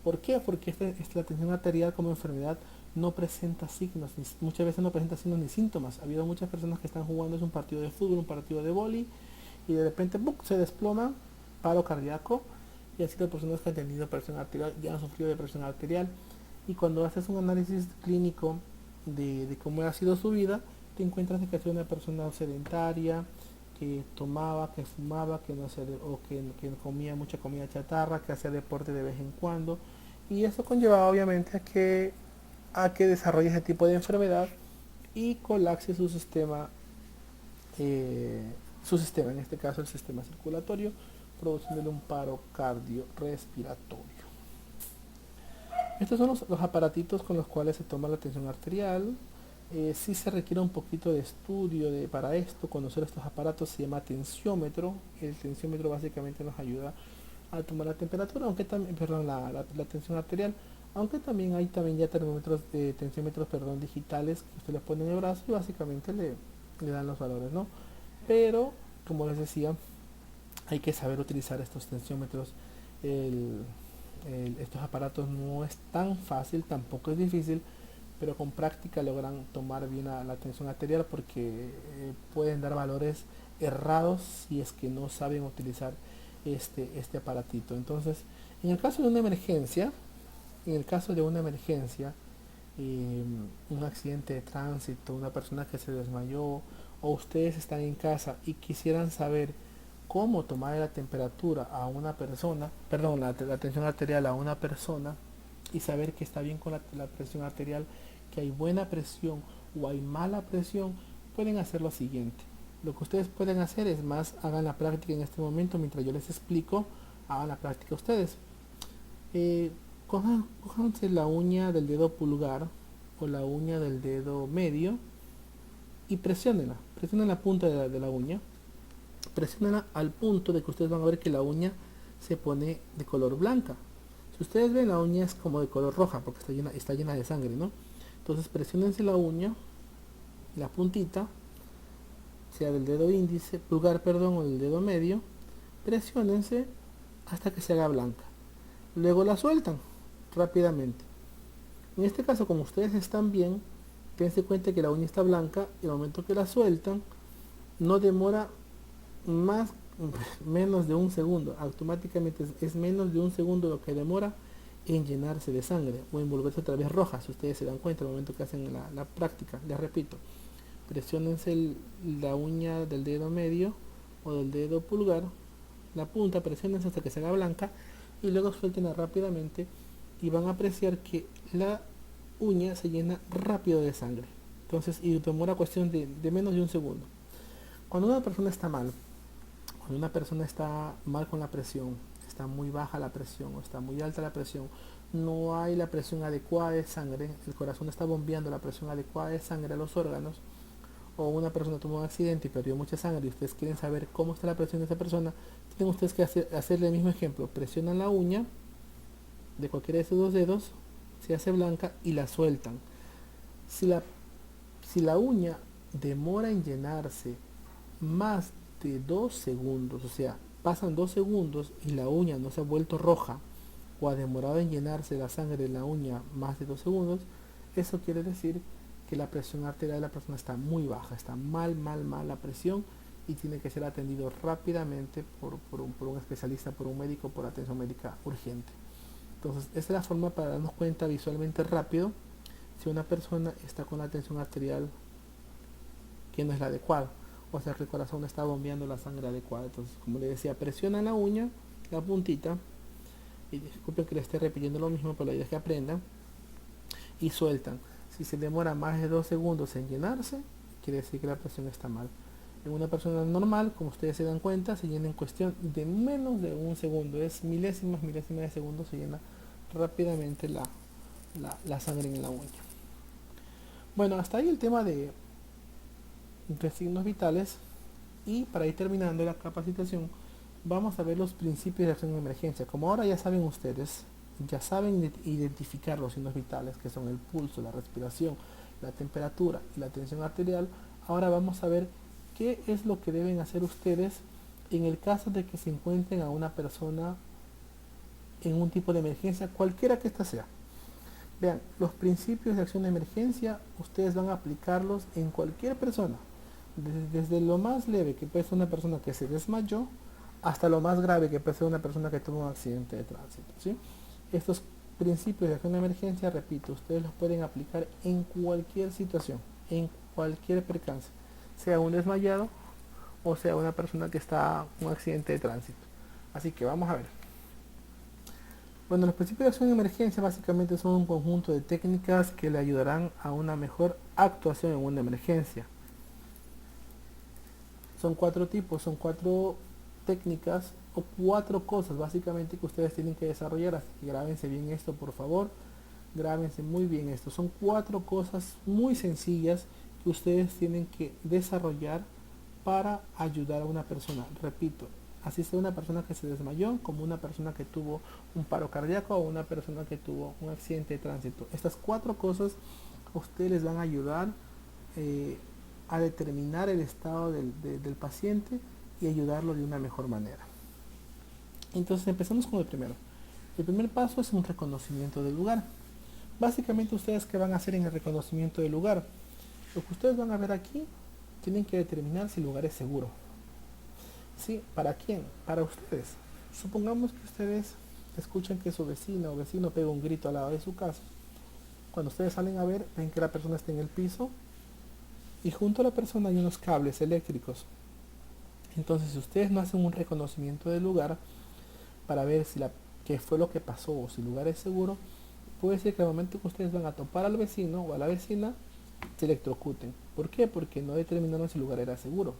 ¿Por qué? Porque la tensión arterial como enfermedad no presenta signos, muchas veces no presenta signos ni síntomas. Ha habido muchas personas que están jugando un partido de fútbol, un partido de vóley, y de repente se desploman, paro cardíaco, y así las personas que han tenido presión arterial ya han sufrido de presión arterial. Y cuando haces un análisis clínico de cómo ha sido su vida, te encuentras que ha sido una persona sedentaria, que tomaba, que fumaba, que comía mucha comida chatarra, que hacía deporte de vez en cuando, y eso conllevaba obviamente a que desarrolle ese tipo de enfermedad y colapse su sistema, en este caso el sistema circulatorio, produciéndole un paro cardiorrespiratorio. Estos son los aparatitos con los cuales se toma la tensión arterial. Sí se requiere un poquito de estudio para esto, conocer estos aparatos. Se llama tensiómetro. El tensiómetro básicamente nos ayuda a tomar la temperatura, aunque también, perdón, la tensión arterial, aunque también hay ya termómetros de tensiómetros, perdón, digitales, que usted les pone en el brazo y básicamente le dan los valores, ¿no? Pero, como les decía, hay que saber utilizar estos tensiómetros. Estos aparatos no es tan fácil, tampoco es difícil, pero con práctica logran tomar bien la tensión arterial, porque pueden dar valores errados si es que no saben utilizar este aparatito. Entonces, en el caso de una emergencia, en el caso de una emergencia, un accidente de tránsito, una persona que se desmayó, o ustedes están en casa y quisieran saber cómo tomar la temperatura a una persona, perdón, la tensión arterial a una persona, y saber que está bien con la presión arterial, que hay buena presión o hay mala presión, pueden hacer lo siguiente. Lo que ustedes pueden hacer es hagan la práctica en este momento mientras yo les explico, hagan la práctica ustedes. Eh, Cójanse la uña del dedo pulgar o la uña del dedo medio y presiónenla. Presionen la punta de la uña. Presiónenla al punto de que ustedes van a ver que la uña se pone de color blanca. Si ustedes ven, la uña es como de color roja porque está llena de sangre, ¿no? Entonces presionense la uña, la puntita, sea del dedo índice, pulgar, perdón, o del dedo medio. Presiónense hasta que se haga blanca. Luego la sueltan rápidamente. En este caso, como ustedes están bien, dense cuenta que la uña está blanca y al momento que la sueltan, no demora más menos de un segundo. Automáticamente es menos de un segundo lo que demora en llenarse de sangre o en volverse otra vez roja, si ustedes se dan cuenta al momento que hacen la práctica. Les repito, presionense la uña del dedo medio o del dedo pulgar, la punta, presionense hasta que se haga blanca y luego suéltenla rápidamente y van a apreciar que la uña se llena rápido de sangre. Entonces, y demora cuestión de menos de un segundo. Cuando una persona está mal, cuando una persona está mal con la presión, está muy baja la presión o está muy alta la presión, no hay la presión adecuada de sangre, el corazón está bombeando la presión adecuada de sangre a los órganos, o una persona tuvo un accidente y perdió mucha sangre y ustedes quieren saber cómo está la presión de esa persona, tienen ustedes que hacerle el mismo ejemplo. Presionan la uña de cualquiera de esos dos dedos, se hace blanca y la sueltan. Si la, si la uña demora en llenarse más de 2 segundos, o sea, pasan 2 segundos y la uña no se ha vuelto roja o ha demorado en llenarse la sangre de la uña más de 2 segundos, eso quiere decir que la presión arterial de la persona está muy baja, está mal la presión y tiene que ser atendido rápidamente por un especialista, por un médico, por atención médica urgente. Entonces, esta es la forma para darnos cuenta visualmente rápido si una persona está con la tensión arterial que no es la adecuada. O sea, que el corazón no está bombeando la sangre adecuada. Entonces, como le decía, presiona la uña, la puntita, y disculpen que le esté repitiendo lo mismo, pero la idea es que aprendan, y sueltan. Si se demora más de 2 segundos en llenarse, quiere decir que la presión está mal. En una persona normal, como ustedes se dan cuenta, se llena en cuestión de menos de un segundo. Es milésimas de segundo, se llena rápidamente la sangre en la uña. Bueno, hasta ahí el tema de signos vitales. Y para ir terminando la capacitación, vamos a ver los principios de acción en emergencia. Como ahora ya saben ustedes, ya saben identificar los signos vitales, que son el pulso, la respiración, la temperatura y la tensión arterial. Ahora vamos a ver qué es lo que deben hacer ustedes en el caso de que se encuentren a una persona en un tipo de emergencia, cualquiera que ésta sea. Vean, los principios de acción de emergencia ustedes van a aplicarlos en cualquier persona, desde lo más leve que puede ser una persona que se desmayó hasta lo más grave que puede ser una persona que tuvo un accidente de tránsito, ¿sí? Estos principios de acción de emergencia, repito, ustedes los pueden aplicar en cualquier situación, en cualquier percance, sea un desmayado o sea una persona que está en un accidente de tránsito. Así que vamos a ver. Bueno, los principios de acción de emergencia básicamente son un conjunto de técnicas que le ayudarán a una mejor actuación en una emergencia. Son 4 tipos, son 4 técnicas o 4 cosas básicamente que ustedes tienen que desarrollar. Así que grábense bien esto, por favor. Grábense muy bien esto. Son 4 cosas muy sencillas que ustedes tienen que desarrollar para ayudar a una persona. Repito, así sea una persona que se desmayó, como una persona que tuvo un paro cardíaco o una persona que tuvo un accidente de tránsito. Estas 4 cosas a ustedes les van a ayudar a determinar el estado del paciente y ayudarlo de una mejor manera. Entonces empezamos con el primero. El primer paso es un reconocimiento del lugar. Básicamente ustedes qué van a hacer en el reconocimiento del lugar. Lo que ustedes van a ver aquí, tienen que determinar si el lugar es seguro. ¿Sí? ¿Para quién? Para ustedes. Supongamos que ustedes escuchan que su vecina o vecino pega un grito al lado de su casa. Cuando ustedes salen a ver, ven que la persona está en el piso y junto a la persona hay unos cables eléctricos. Entonces, si ustedes no hacen un reconocimiento del lugar para ver si qué fue lo que pasó o si el lugar es seguro, puede ser que al momento que ustedes van a topar al vecino o a la vecina, se electrocuten. ¿Por qué? Porque no determinaron si el lugar era seguro.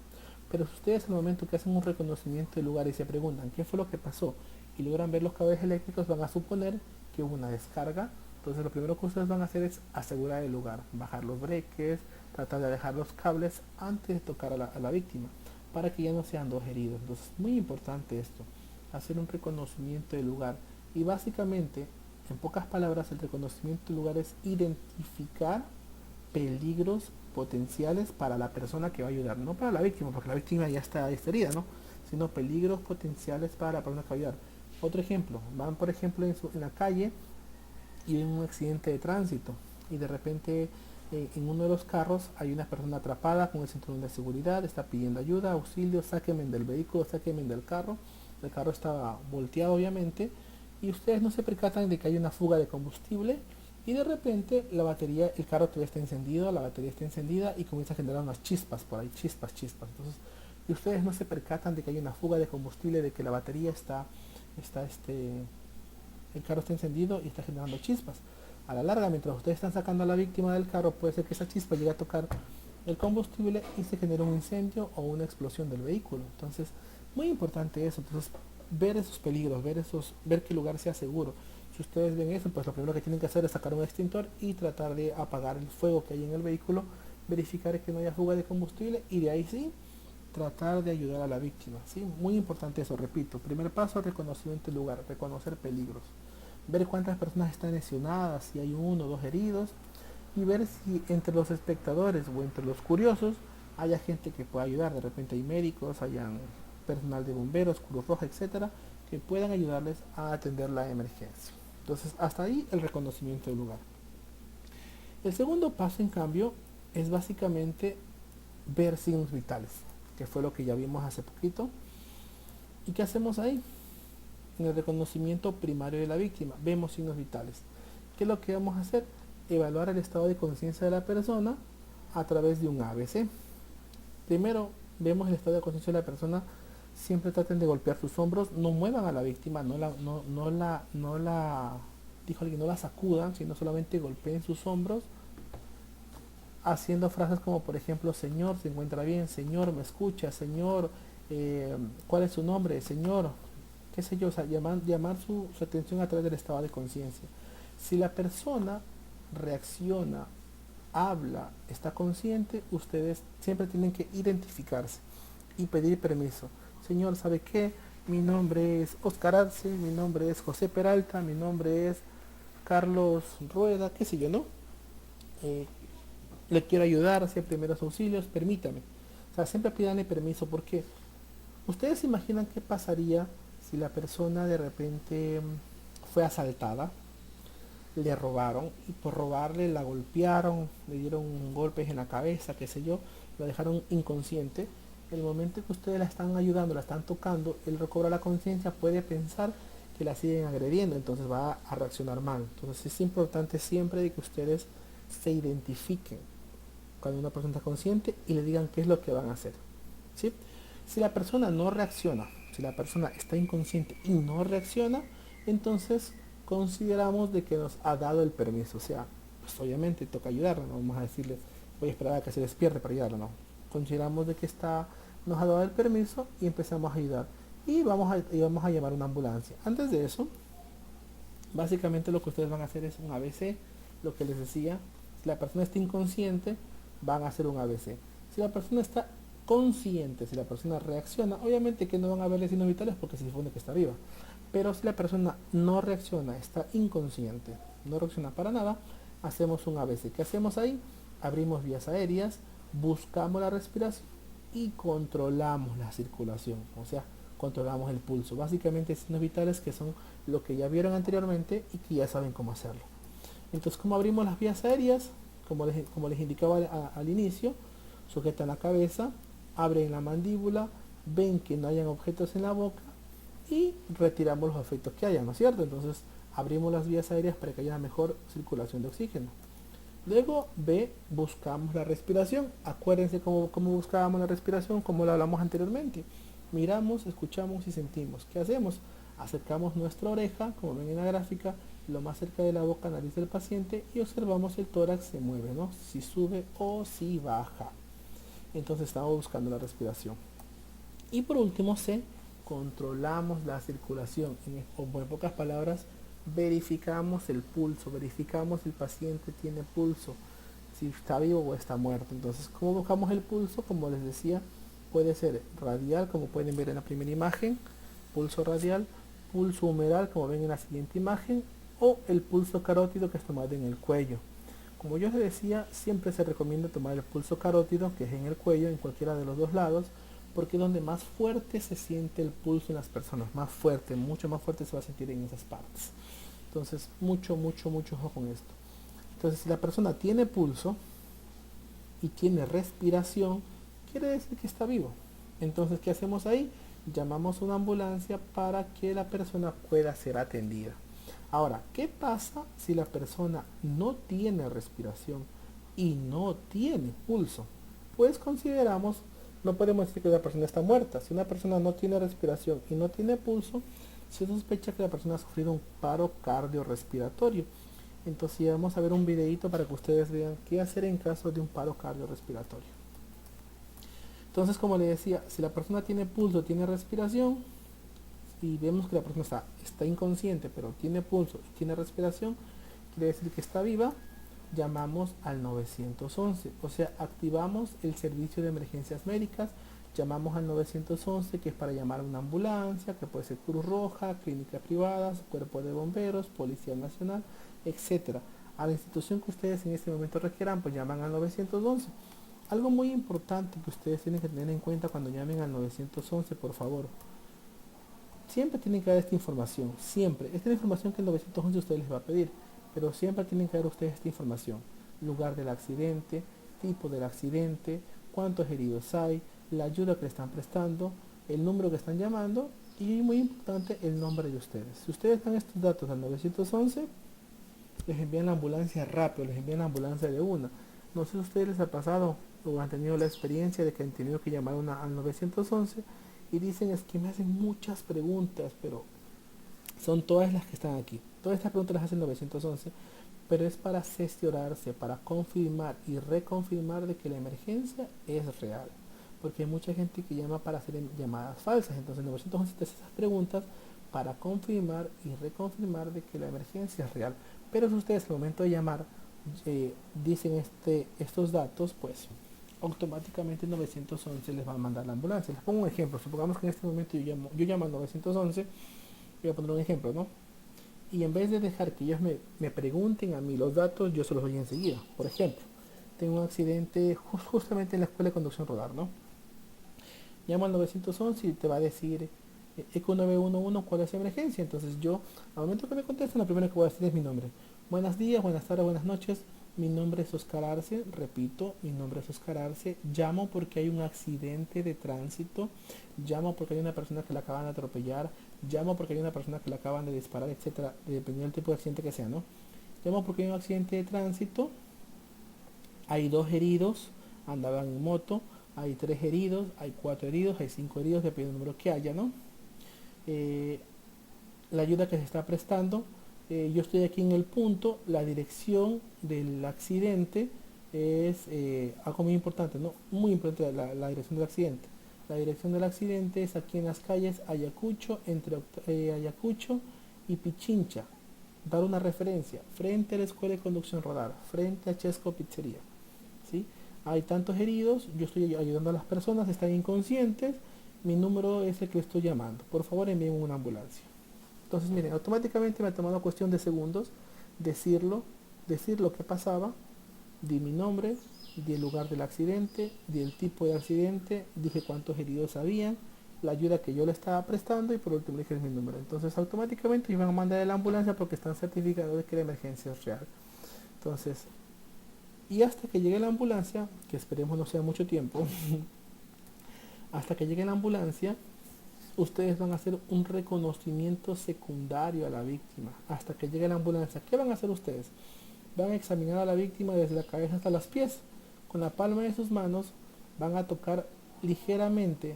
Pero si ustedes al momento que hacen un reconocimiento del lugar y se preguntan qué fue lo que pasó y logran ver los cables eléctricos, van a suponer que hubo una descarga. Entonces lo primero que ustedes van a hacer es asegurar el lugar, bajar los breques, tratar de alejar los cables antes de tocar a la víctima, para que ya no sean dos heridos. Entonces es muy importante esto, hacer un reconocimiento del lugar. Y básicamente, en pocas palabras, el reconocimiento del lugar es identificar peligros potenciales para la persona que va a ayudar, no para la víctima, porque la víctima ya está herida, ¿no? Sino peligros potenciales para la persona que va a ayudar. Otro ejemplo, van por ejemplo en la calle y ven un accidente de tránsito y de repente en uno de los carros hay una persona atrapada con el cinturón de seguridad, está pidiendo ayuda, auxilio, sáquenme del vehículo, sáquenme del carro. El carro está volteado obviamente y ustedes no se percatan de que hay una fuga de combustible y de repente la batería, el carro todavía está encendido, la batería está encendida y comienza a generar unas chispas por ahí, chispas, chispas. Entonces, y ustedes no se percatan de que hay una fuga de combustible, de que la batería está el carro está encendido y está generando chispas. A la larga, mientras ustedes están sacando a la víctima del carro, puede ser que esa chispa llegue a tocar el combustible y se genere un incendio o una explosión del vehículo. Entonces, muy importante eso. Entonces, ver esos peligros, ver qué lugar sea seguro. Si ustedes ven eso, pues lo primero que tienen que hacer es sacar un extintor y tratar de apagar el fuego que hay en el vehículo, verificar que no haya fuga de combustible y de ahí sí tratar de ayudar a la víctima. ¿Sí? Muy importante eso, repito. Primer paso, reconocimiento del lugar, reconocer peligros. Ver cuántas personas están lesionadas, si hay uno o dos heridos, y ver si entre los espectadores o entre los curiosos haya gente que pueda ayudar. De repente hay médicos, hayan personal de bomberos, Cruz Roja, etcétera, que puedan ayudarles a atender la emergencia. Entonces, hasta ahí el reconocimiento del lugar. El segundo paso, en cambio, es básicamente ver signos vitales, que fue lo que ya vimos hace poquito. ¿Y qué hacemos ahí? En el reconocimiento primario de la víctima, vemos signos vitales. ¿Qué es lo que vamos a hacer? Evaluar el estado de conciencia de la persona a través de un ABC. Primero, vemos el estado de conciencia de la persona. Siempre traten de golpear sus hombros, no muevan a la víctima, dijo alguien, no la sacudan, sino solamente golpeen sus hombros, haciendo frases como por ejemplo, señor, se encuentra bien, señor, me escucha, señor, ¿cuál es su nombre? Señor, qué sé yo, o sea, llamar su atención a través del estado de conciencia. Si la persona reacciona, habla, está consciente, ustedes siempre tienen que identificarse y pedir permiso. Señor, ¿sabe qué? Mi nombre es Oscar Arce, mi nombre es José Peralta, mi nombre es Carlos Rueda, qué sé yo, ¿no? Eh, Le quiero ayudar, hacer primeros auxilios, permítame. O sea, siempre pídanle permiso porque ustedes se imaginan qué pasaría si la persona de repente fue asaltada, le robaron y por robarle la golpearon, le dieron golpes en la cabeza, qué sé yo, la dejaron inconsciente. El momento que ustedes la están ayudando, la están tocando, él recobra la conciencia, puede pensar que la siguen agrediendo, entonces va a reaccionar mal. Entonces es importante siempre de que ustedes se identifiquen cuando una persona está consciente y le digan qué es lo que van a hacer. ¿Sí? Si la persona no reacciona, si la persona está inconsciente y no reacciona, entonces consideramos de que nos ha dado el permiso. O sea, pues obviamente toca ayudarla, no vamos a decirle, voy a esperar a que se despierte para ayudarla, no. Consideramos de que nos ha dado el permiso y empezamos a ayudar. Y vamos a llamar una ambulancia. Antes de eso, básicamente lo que ustedes van a hacer es un ABC, lo que les decía. Si la persona está inconsciente, van a hacer un ABC. Si la persona está consciente, si la persona reacciona, obviamente que no van a verle signos vitales porque se supone que está viva. Pero si la persona no reacciona, está inconsciente, no reacciona para nada, hacemos un ABC. ¿Qué hacemos ahí? Abrimos vías aéreas, buscamos la respiración y controlamos la circulación. O sea, controlamos el pulso. Básicamente signos vitales que son lo que ya vieron anteriormente y que ya saben cómo hacerlo. Entonces, ¿cómo abrimos las vías aéreas? Como les indicaba al inicio, sujetan la cabeza, abren la mandíbula, ven que no hayan objetos en la boca y retiramos los efectos que hayan, ¿no es cierto? Entonces abrimos las vías aéreas para que haya mejor circulación de oxígeno. Luego B, buscamos la respiración. Acuérdense cómo buscábamos la respiración, como lo hablamos anteriormente. Miramos, escuchamos y sentimos. ¿Qué hacemos? Acercamos nuestra oreja, como ven en la gráfica, lo más cerca de la boca, nariz del paciente y observamos el tórax se mueve, ¿no? Si sube o si baja. Entonces estamos buscando la respiración. Y por último C, controlamos la circulación. En pocas palabras, verificamos el pulso, verificamos si el paciente tiene pulso, si está vivo o está muerto. Entonces, ¿cómo buscamos el pulso? Como les decía, puede ser radial, como pueden ver en la primera imagen, pulso radial, pulso humeral, como ven en la siguiente imagen, o el pulso carótido, que es tomado en el cuello. Como yo les decía, siempre se recomienda tomar el pulso carótido, que es en el cuello, en cualquiera de los dos lados, porque es donde más fuerte se siente el pulso en las personas, más fuerte, mucho más fuerte se va a sentir en esas partes. Entonces, mucho ojo con esto. Entonces, si la persona tiene pulso y tiene respiración, quiere decir que está vivo. Entonces, ¿qué hacemos ahí? Llamamos a una ambulancia para que la persona pueda ser atendida. Ahora, ¿qué pasa si la persona no tiene respiración y no tiene pulso? Pues consideramos, no podemos decir que la persona está muerta. Si una persona no tiene respiración y no tiene pulso, se sospecha que la persona ha sufrido un paro cardiorrespiratorio. Entonces vamos a ver un videito para que ustedes vean qué hacer en caso de un paro cardiorrespiratorio. Entonces, como les decía, si la persona tiene pulso, tiene respiración, y vemos que la persona está inconsciente, pero tiene pulso y tiene respiración, quiere decir que está viva, llamamos al 911. O sea, activamos el servicio de emergencias médicas, llamamos al 911, que es para llamar a una ambulancia, que puede ser Cruz Roja, clínicas privadas, cuerpo de bomberos, Policía Nacional, etcétera. A la institución que ustedes en este momento requieran, pues llaman al 911. Algo muy importante que ustedes tienen que tener en cuenta cuando llamen al 911, por favor. Siempre tienen que dar esta información, siempre. Esta es la información que el 911 ustedes les va a pedir, pero siempre tienen que dar ustedes esta información. Lugar del accidente, tipo del accidente, cuántos heridos hay, la ayuda que le están prestando, el número que están llamando y, muy importante, el nombre de ustedes. Si ustedes dan estos datos al 911, les envían la ambulancia rápido, les envían la ambulancia de una. No sé si a ustedes les ha pasado o han tenido la experiencia de que han tenido que llamar al 911 y dicen es que me hacen muchas preguntas, pero son todas las que están aquí. Todas estas preguntas las hace el 911, pero es para cerciorarse, para confirmar y reconfirmar de que la emergencia es real. Porque hay mucha gente que llama para hacer llamadas falsas. Entonces el 911 te hace esas preguntas para confirmar y reconfirmar de que la emergencia es real. Pero si ustedes al momento de llamar dicen estos datos, pues automáticamente el 911 les va a mandar la ambulancia. Les pongo un ejemplo. Supongamos que en este momento yo llamo al 911. Voy a poner un ejemplo, ¿no? Y en vez de dejar que ellos me pregunten a mí los datos, yo se los doy enseguida. Por ejemplo, tengo un accidente justamente en la escuela de conducción rodar, ¿no? Llamo al 911 y te va a decir ECO 911 cuál es la emergencia. Entonces yo, al momento que me contestan, lo primero que voy a decir es mi nombre. Buenos días, buenas tardes, buenas noches. Mi nombre es Oscar Arce, repito, mi nombre es Oscar Arce. Llamo porque hay un accidente de tránsito, llamo porque hay una persona que la acaban de atropellar, llamo porque hay una persona que la acaban de disparar, etcétera, dependiendo del tipo de accidente que sea, ¿no? Llamo porque hay un accidente de tránsito, hay 2 heridos, andaban en moto, hay 3 heridos, hay 4 heridos, hay 5 heridos, dependiendo del número que haya, ¿no? Eh, la ayuda que se está prestando, yo estoy aquí en el punto, la dirección del accidente es algo muy importante, ¿no? Muy importante la dirección del accidente. La dirección del accidente es aquí en las calles Ayacucho, entre Ayacucho y Pichincha. Dar una referencia, frente a la escuela de conducción rodar, frente a Chesco Pizzería, ¿sí? Hay tantos heridos, yo estoy ayudando a las personas, están inconscientes, mi número es el que estoy llamando. Por favor, envíen una ambulancia. Entonces, miren, automáticamente me ha tomado cuestión de segundos decir lo que pasaba, di mi nombre, di el lugar del accidente, di el tipo de accidente, dije cuántos heridos habían, la ayuda que yo le estaba prestando y por último dije mi número. Entonces, automáticamente iban a mandar a la ambulancia porque están certificados de que la emergencia es real. Entonces, y hasta que llegue la ambulancia, que esperemos no sea mucho tiempo, hasta que llegue la ambulancia, ustedes van a hacer un reconocimiento secundario a la víctima hasta que llegue la ambulancia. ¿Qué van a hacer ustedes? Van a examinar a la víctima desde la cabeza hasta los pies. Con la palma de sus manos van a tocar ligeramente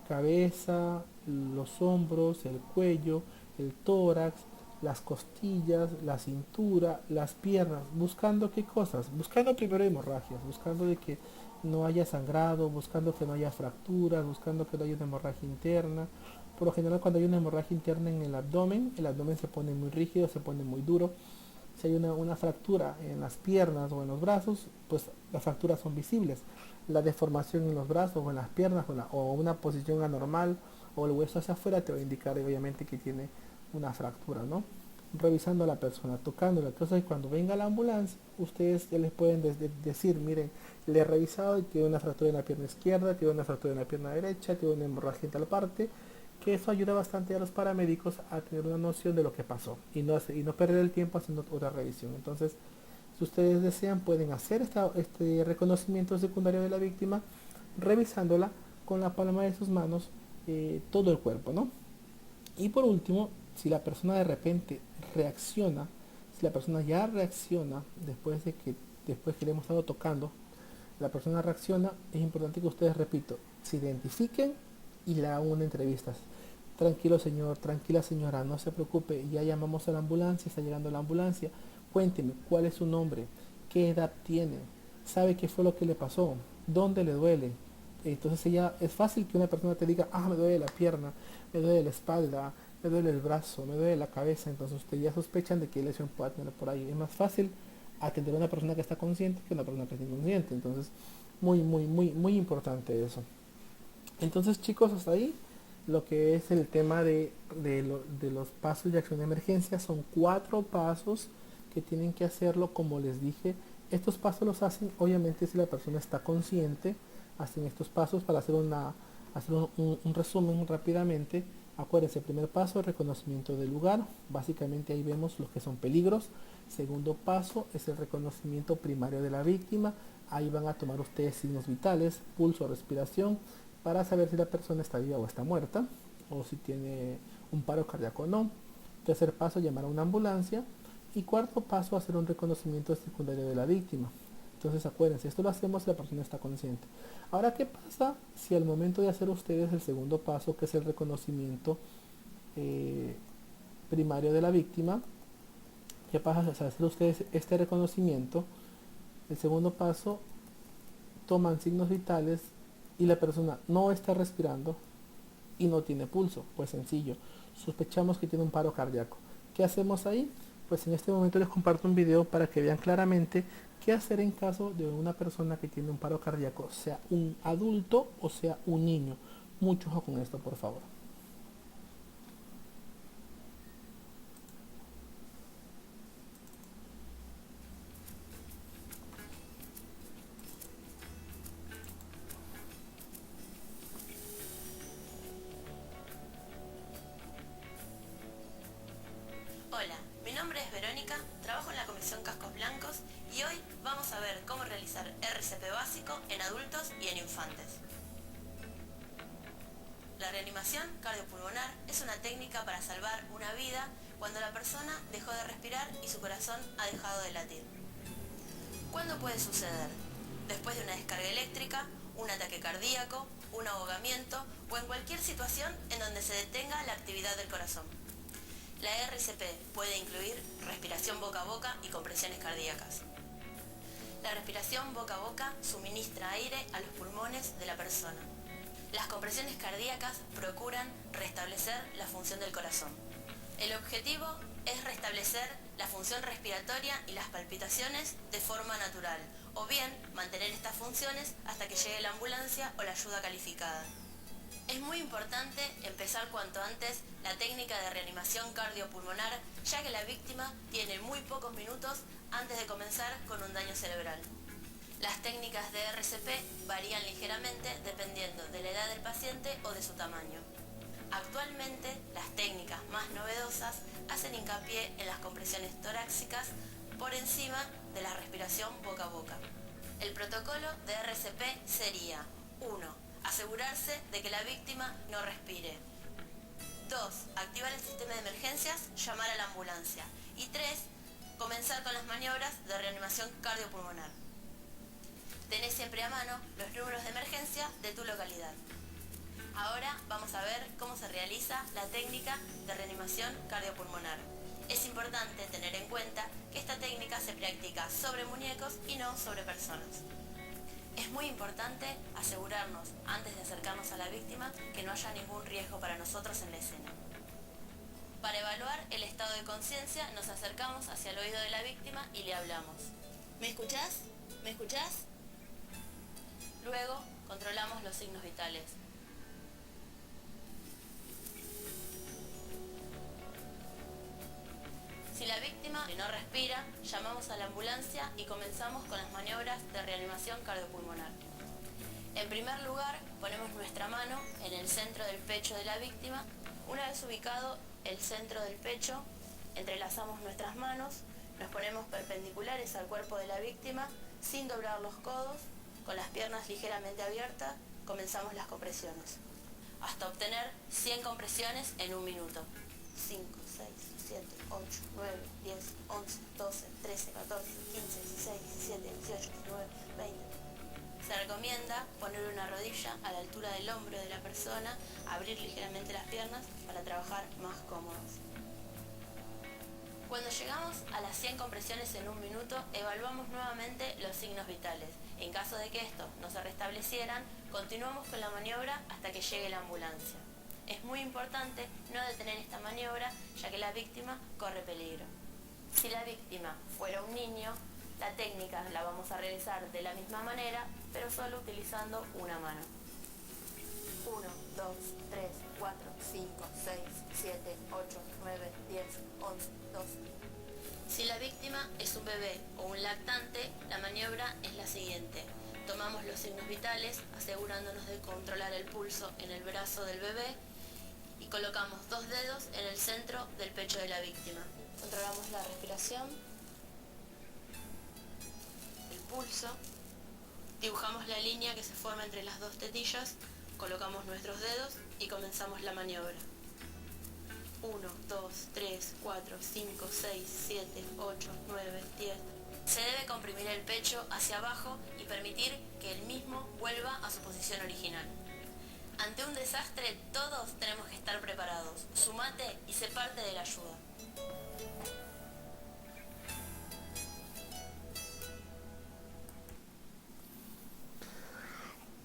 cabeza, los hombros, el cuello, el tórax, las costillas, la cintura, las piernas, buscando qué cosas, buscando primero hemorragias, buscando de que no haya sangrado, buscando que no haya fracturas, buscando que no haya una hemorragia interna, Por lo general cuando hay una hemorragia interna en el abdomen se pone muy rígido, se pone muy duro. Si hay una fractura en las piernas o en los brazos, pues las fracturas son visibles. La deformación en los brazos o en las piernas o una posición anormal o el hueso hacia afuera te va a indicar obviamente que tiene una fractura, ¿no? Revisando a la persona, tocándola. Entonces cuando venga la ambulancia, ustedes ya les pueden decir, miren, le he revisado y tiene una fractura en la pierna izquierda, tiene una fractura en la pierna derecha, tiene una hemorragia en tal parte, que eso ayuda bastante a los paramédicos a tener una noción de lo que pasó y no perder el tiempo haciendo otra revisión. Entonces, si ustedes desean, pueden hacer este reconocimiento secundario de la víctima revisándola con la palma de sus manos, todo el cuerpo, ¿no? Y por último, si la persona de repente reacciona, si la persona ya reacciona después que le hemos estado tocando, la persona reacciona, es importante que ustedes, repito, se identifiquen y le hagan una entrevista. Tranquilo señor, tranquila señora, no se preocupe, ya llamamos a la ambulancia, está llegando la ambulancia. Cuénteme, ¿cuál es su nombre? ¿Qué edad tiene? ¿Sabe qué fue lo que le pasó? ¿Dónde le duele? Entonces ya es fácil que una persona te diga, me duele la pierna, me duele la espalda, me duele el brazo, me duele la cabeza. Entonces ustedes ya sospechan de que lesión pueda tener por ahí. Es más fácil atender a una persona que está consciente que a una persona que está inconsciente. Entonces, muy importante eso. Entonces, chicos, hasta ahí lo que es el tema de los pasos de acción de emergencia. Son 4 pasos que tienen que hacerlo, como les dije. Estos pasos los hacen, obviamente, si la persona está consciente, hacen estos pasos para hacer un resumen rápidamente. Acuérdense, el primer paso, reconocimiento del lugar. Básicamente ahí vemos los que son peligros. Segundo paso es el reconocimiento primario de la víctima. Ahí van a tomar ustedes signos vitales, pulso, respiración, para saber si la persona está viva o está muerta, o si tiene un paro cardíaco o no. Tercer paso, llamar a una ambulancia. Y cuarto paso, hacer un reconocimiento secundario de la víctima. Entonces acuérdense, esto lo hacemos si la persona está consciente. Ahora, ¿qué pasa si al momento de hacer ustedes el segundo paso, que es el reconocimiento primario de la víctima? ¿Qué pasa si al hacer ustedes este reconocimiento, el segundo paso, toman signos vitales y la persona no está respirando y no tiene pulso? Pues sencillo, sospechamos que tiene un paro cardíaco. ¿Qué hacemos ahí? Pues en este momento les comparto un video para que vean claramente qué hacer en caso de una persona que tiene un paro cardíaco, sea un adulto o sea un niño. Mucho ojo con esto, por favor. Hola, mi nombre es Verónica, trabajo en la Comisión Cascos Blancos y hoy vamos a ver cómo realizar RCP básico en adultos y en infantes. La reanimación cardiopulmonar es una técnica para salvar una vida cuando la persona dejó de respirar y su corazón ha dejado de latir. ¿Cuándo puede suceder? Después de una descarga eléctrica, un ataque cardíaco, un ahogamiento o en cualquier situación en donde se detenga la actividad del corazón. La RCP puede incluir respiración boca a boca y compresiones cardíacas. La respiración boca a boca suministra aire a los pulmones de la persona. Las compresiones cardíacas procuran restablecer la función del corazón. El objetivo es restablecer la función respiratoria y las palpitaciones de forma natural, o bien mantener estas funciones hasta que llegue la ambulancia o la ayuda calificada. Es muy importante empezar cuanto antes la técnica de reanimación cardiopulmonar, ya que la víctima tiene muy pocos minutos antes de comenzar con un daño cerebral. Las técnicas de RCP varían ligeramente dependiendo de la edad del paciente o de su tamaño. Actualmente, las técnicas más novedosas hacen hincapié en las compresiones torácicas por encima de la respiración boca a boca. El protocolo de RCP sería 1. Asegurarse de que la víctima no respire. 2. Activar el sistema de emergencias, llamar a la ambulancia. Y 3. Comenzar con las maniobras de reanimación cardiopulmonar. Tenés siempre a mano los números de emergencia de tu localidad. Ahora vamos a ver cómo se realiza la técnica de reanimación cardiopulmonar. Es importante tener en cuenta que esta técnica se practica sobre muñecos y no sobre personas. Es muy importante asegurarnos, antes de acercarnos a la víctima, que no haya ningún riesgo para nosotros en la escena. Para evaluar el estado de conciencia, nos acercamos hacia el oído de la víctima y le hablamos. ¿Me escuchás? ¿Me escuchás? Luego, controlamos los signos vitales. Si la víctima no respira, llamamos a la ambulancia y comenzamos con las maniobras de reanimación cardiopulmonar. En primer lugar, ponemos nuestra mano en el centro del pecho de la víctima. Una vez ubicado el centro del pecho, entrelazamos nuestras manos, nos ponemos perpendiculares al cuerpo de la víctima, sin doblar los codos, con las piernas ligeramente abiertas, comenzamos las compresiones, hasta obtener 100 compresiones en 1 minuto. 5, 6, 7, 8, 9, 10, 11, 12, 13, 14, 15, 16, 17, 18, 19, 20. Se recomienda poner una rodilla a la altura del hombro de la persona, abrir ligeramente las piernas para trabajar más cómodos. Cuando llegamos a las 100 compresiones en 1 minuto, evaluamos nuevamente los signos vitales. En caso de que estos no se restablecieran, continuamos con la maniobra hasta que llegue la ambulancia. Es muy importante no detener esta maniobra, ya que la víctima corre peligro. Si la víctima fuera un niño, la técnica la vamos a realizar de la misma manera, pero solo utilizando una mano. 1, 2, 3, 4, 5, 6, 7, 8, 9, 10, 11, 12. Si la víctima es un bebé o un lactante, la maniobra es la siguiente. Tomamos los signos vitales, asegurándonos de controlar el pulso en el brazo del bebé y colocamos 2 dedos en el centro del pecho de la víctima. Controlamos la respiración, el pulso, dibujamos la línea que se forma entre las 2 tetillas, colocamos nuestros dedos y comenzamos la maniobra. 1, 2, 3, 4, 5, 6, 7, 8, 9, 10. Se debe comprimir el pecho hacia abajo y permitir que el mismo vuelva a su posición original. Ante un desastre, todos tenemos que estar preparados. Sumate y sé parte de la ayuda.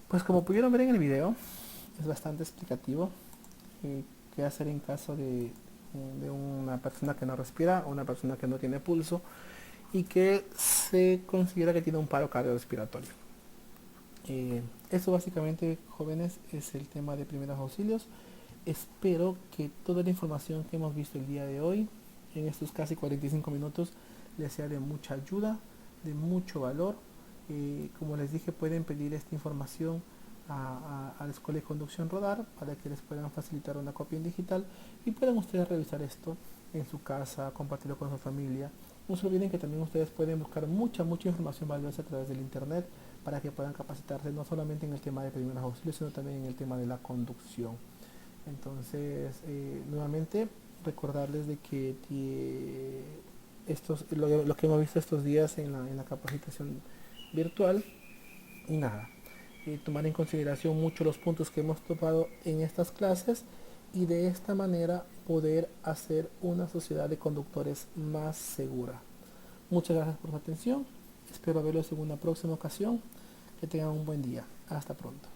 Pues como pudieron ver en el video, es bastante explicativo qué hacer en caso de una persona que no respira o una persona que no tiene pulso y que se considera que tiene un paro cardiorrespiratorio. Eso básicamente, jóvenes, es el tema de primeros auxilios. Espero que toda la información que hemos visto el día de hoy, en estos casi 45 minutos, les sea de mucha ayuda, de mucho valor. Como les dije, pueden pedir esta información a la Escuela de Conducción Rodar para que les puedan facilitar una copia en digital y puedan ustedes revisar esto en su casa, compartirlo con su familia. No se olviden que también ustedes pueden buscar mucha información valiosa a través del internet para que puedan capacitarse no solamente en el tema de primeros auxilios, sino también en el tema de la conducción. Entonces, nuevamente recordarles de que lo que hemos visto estos días en la capacitación virtual, y nada, tomar en consideración mucho los puntos que hemos topado en estas clases y de esta manera poder hacer una sociedad de conductores más segura. Muchas gracias por su atención, espero verlos en una próxima ocasión, que tengan un buen día, hasta pronto.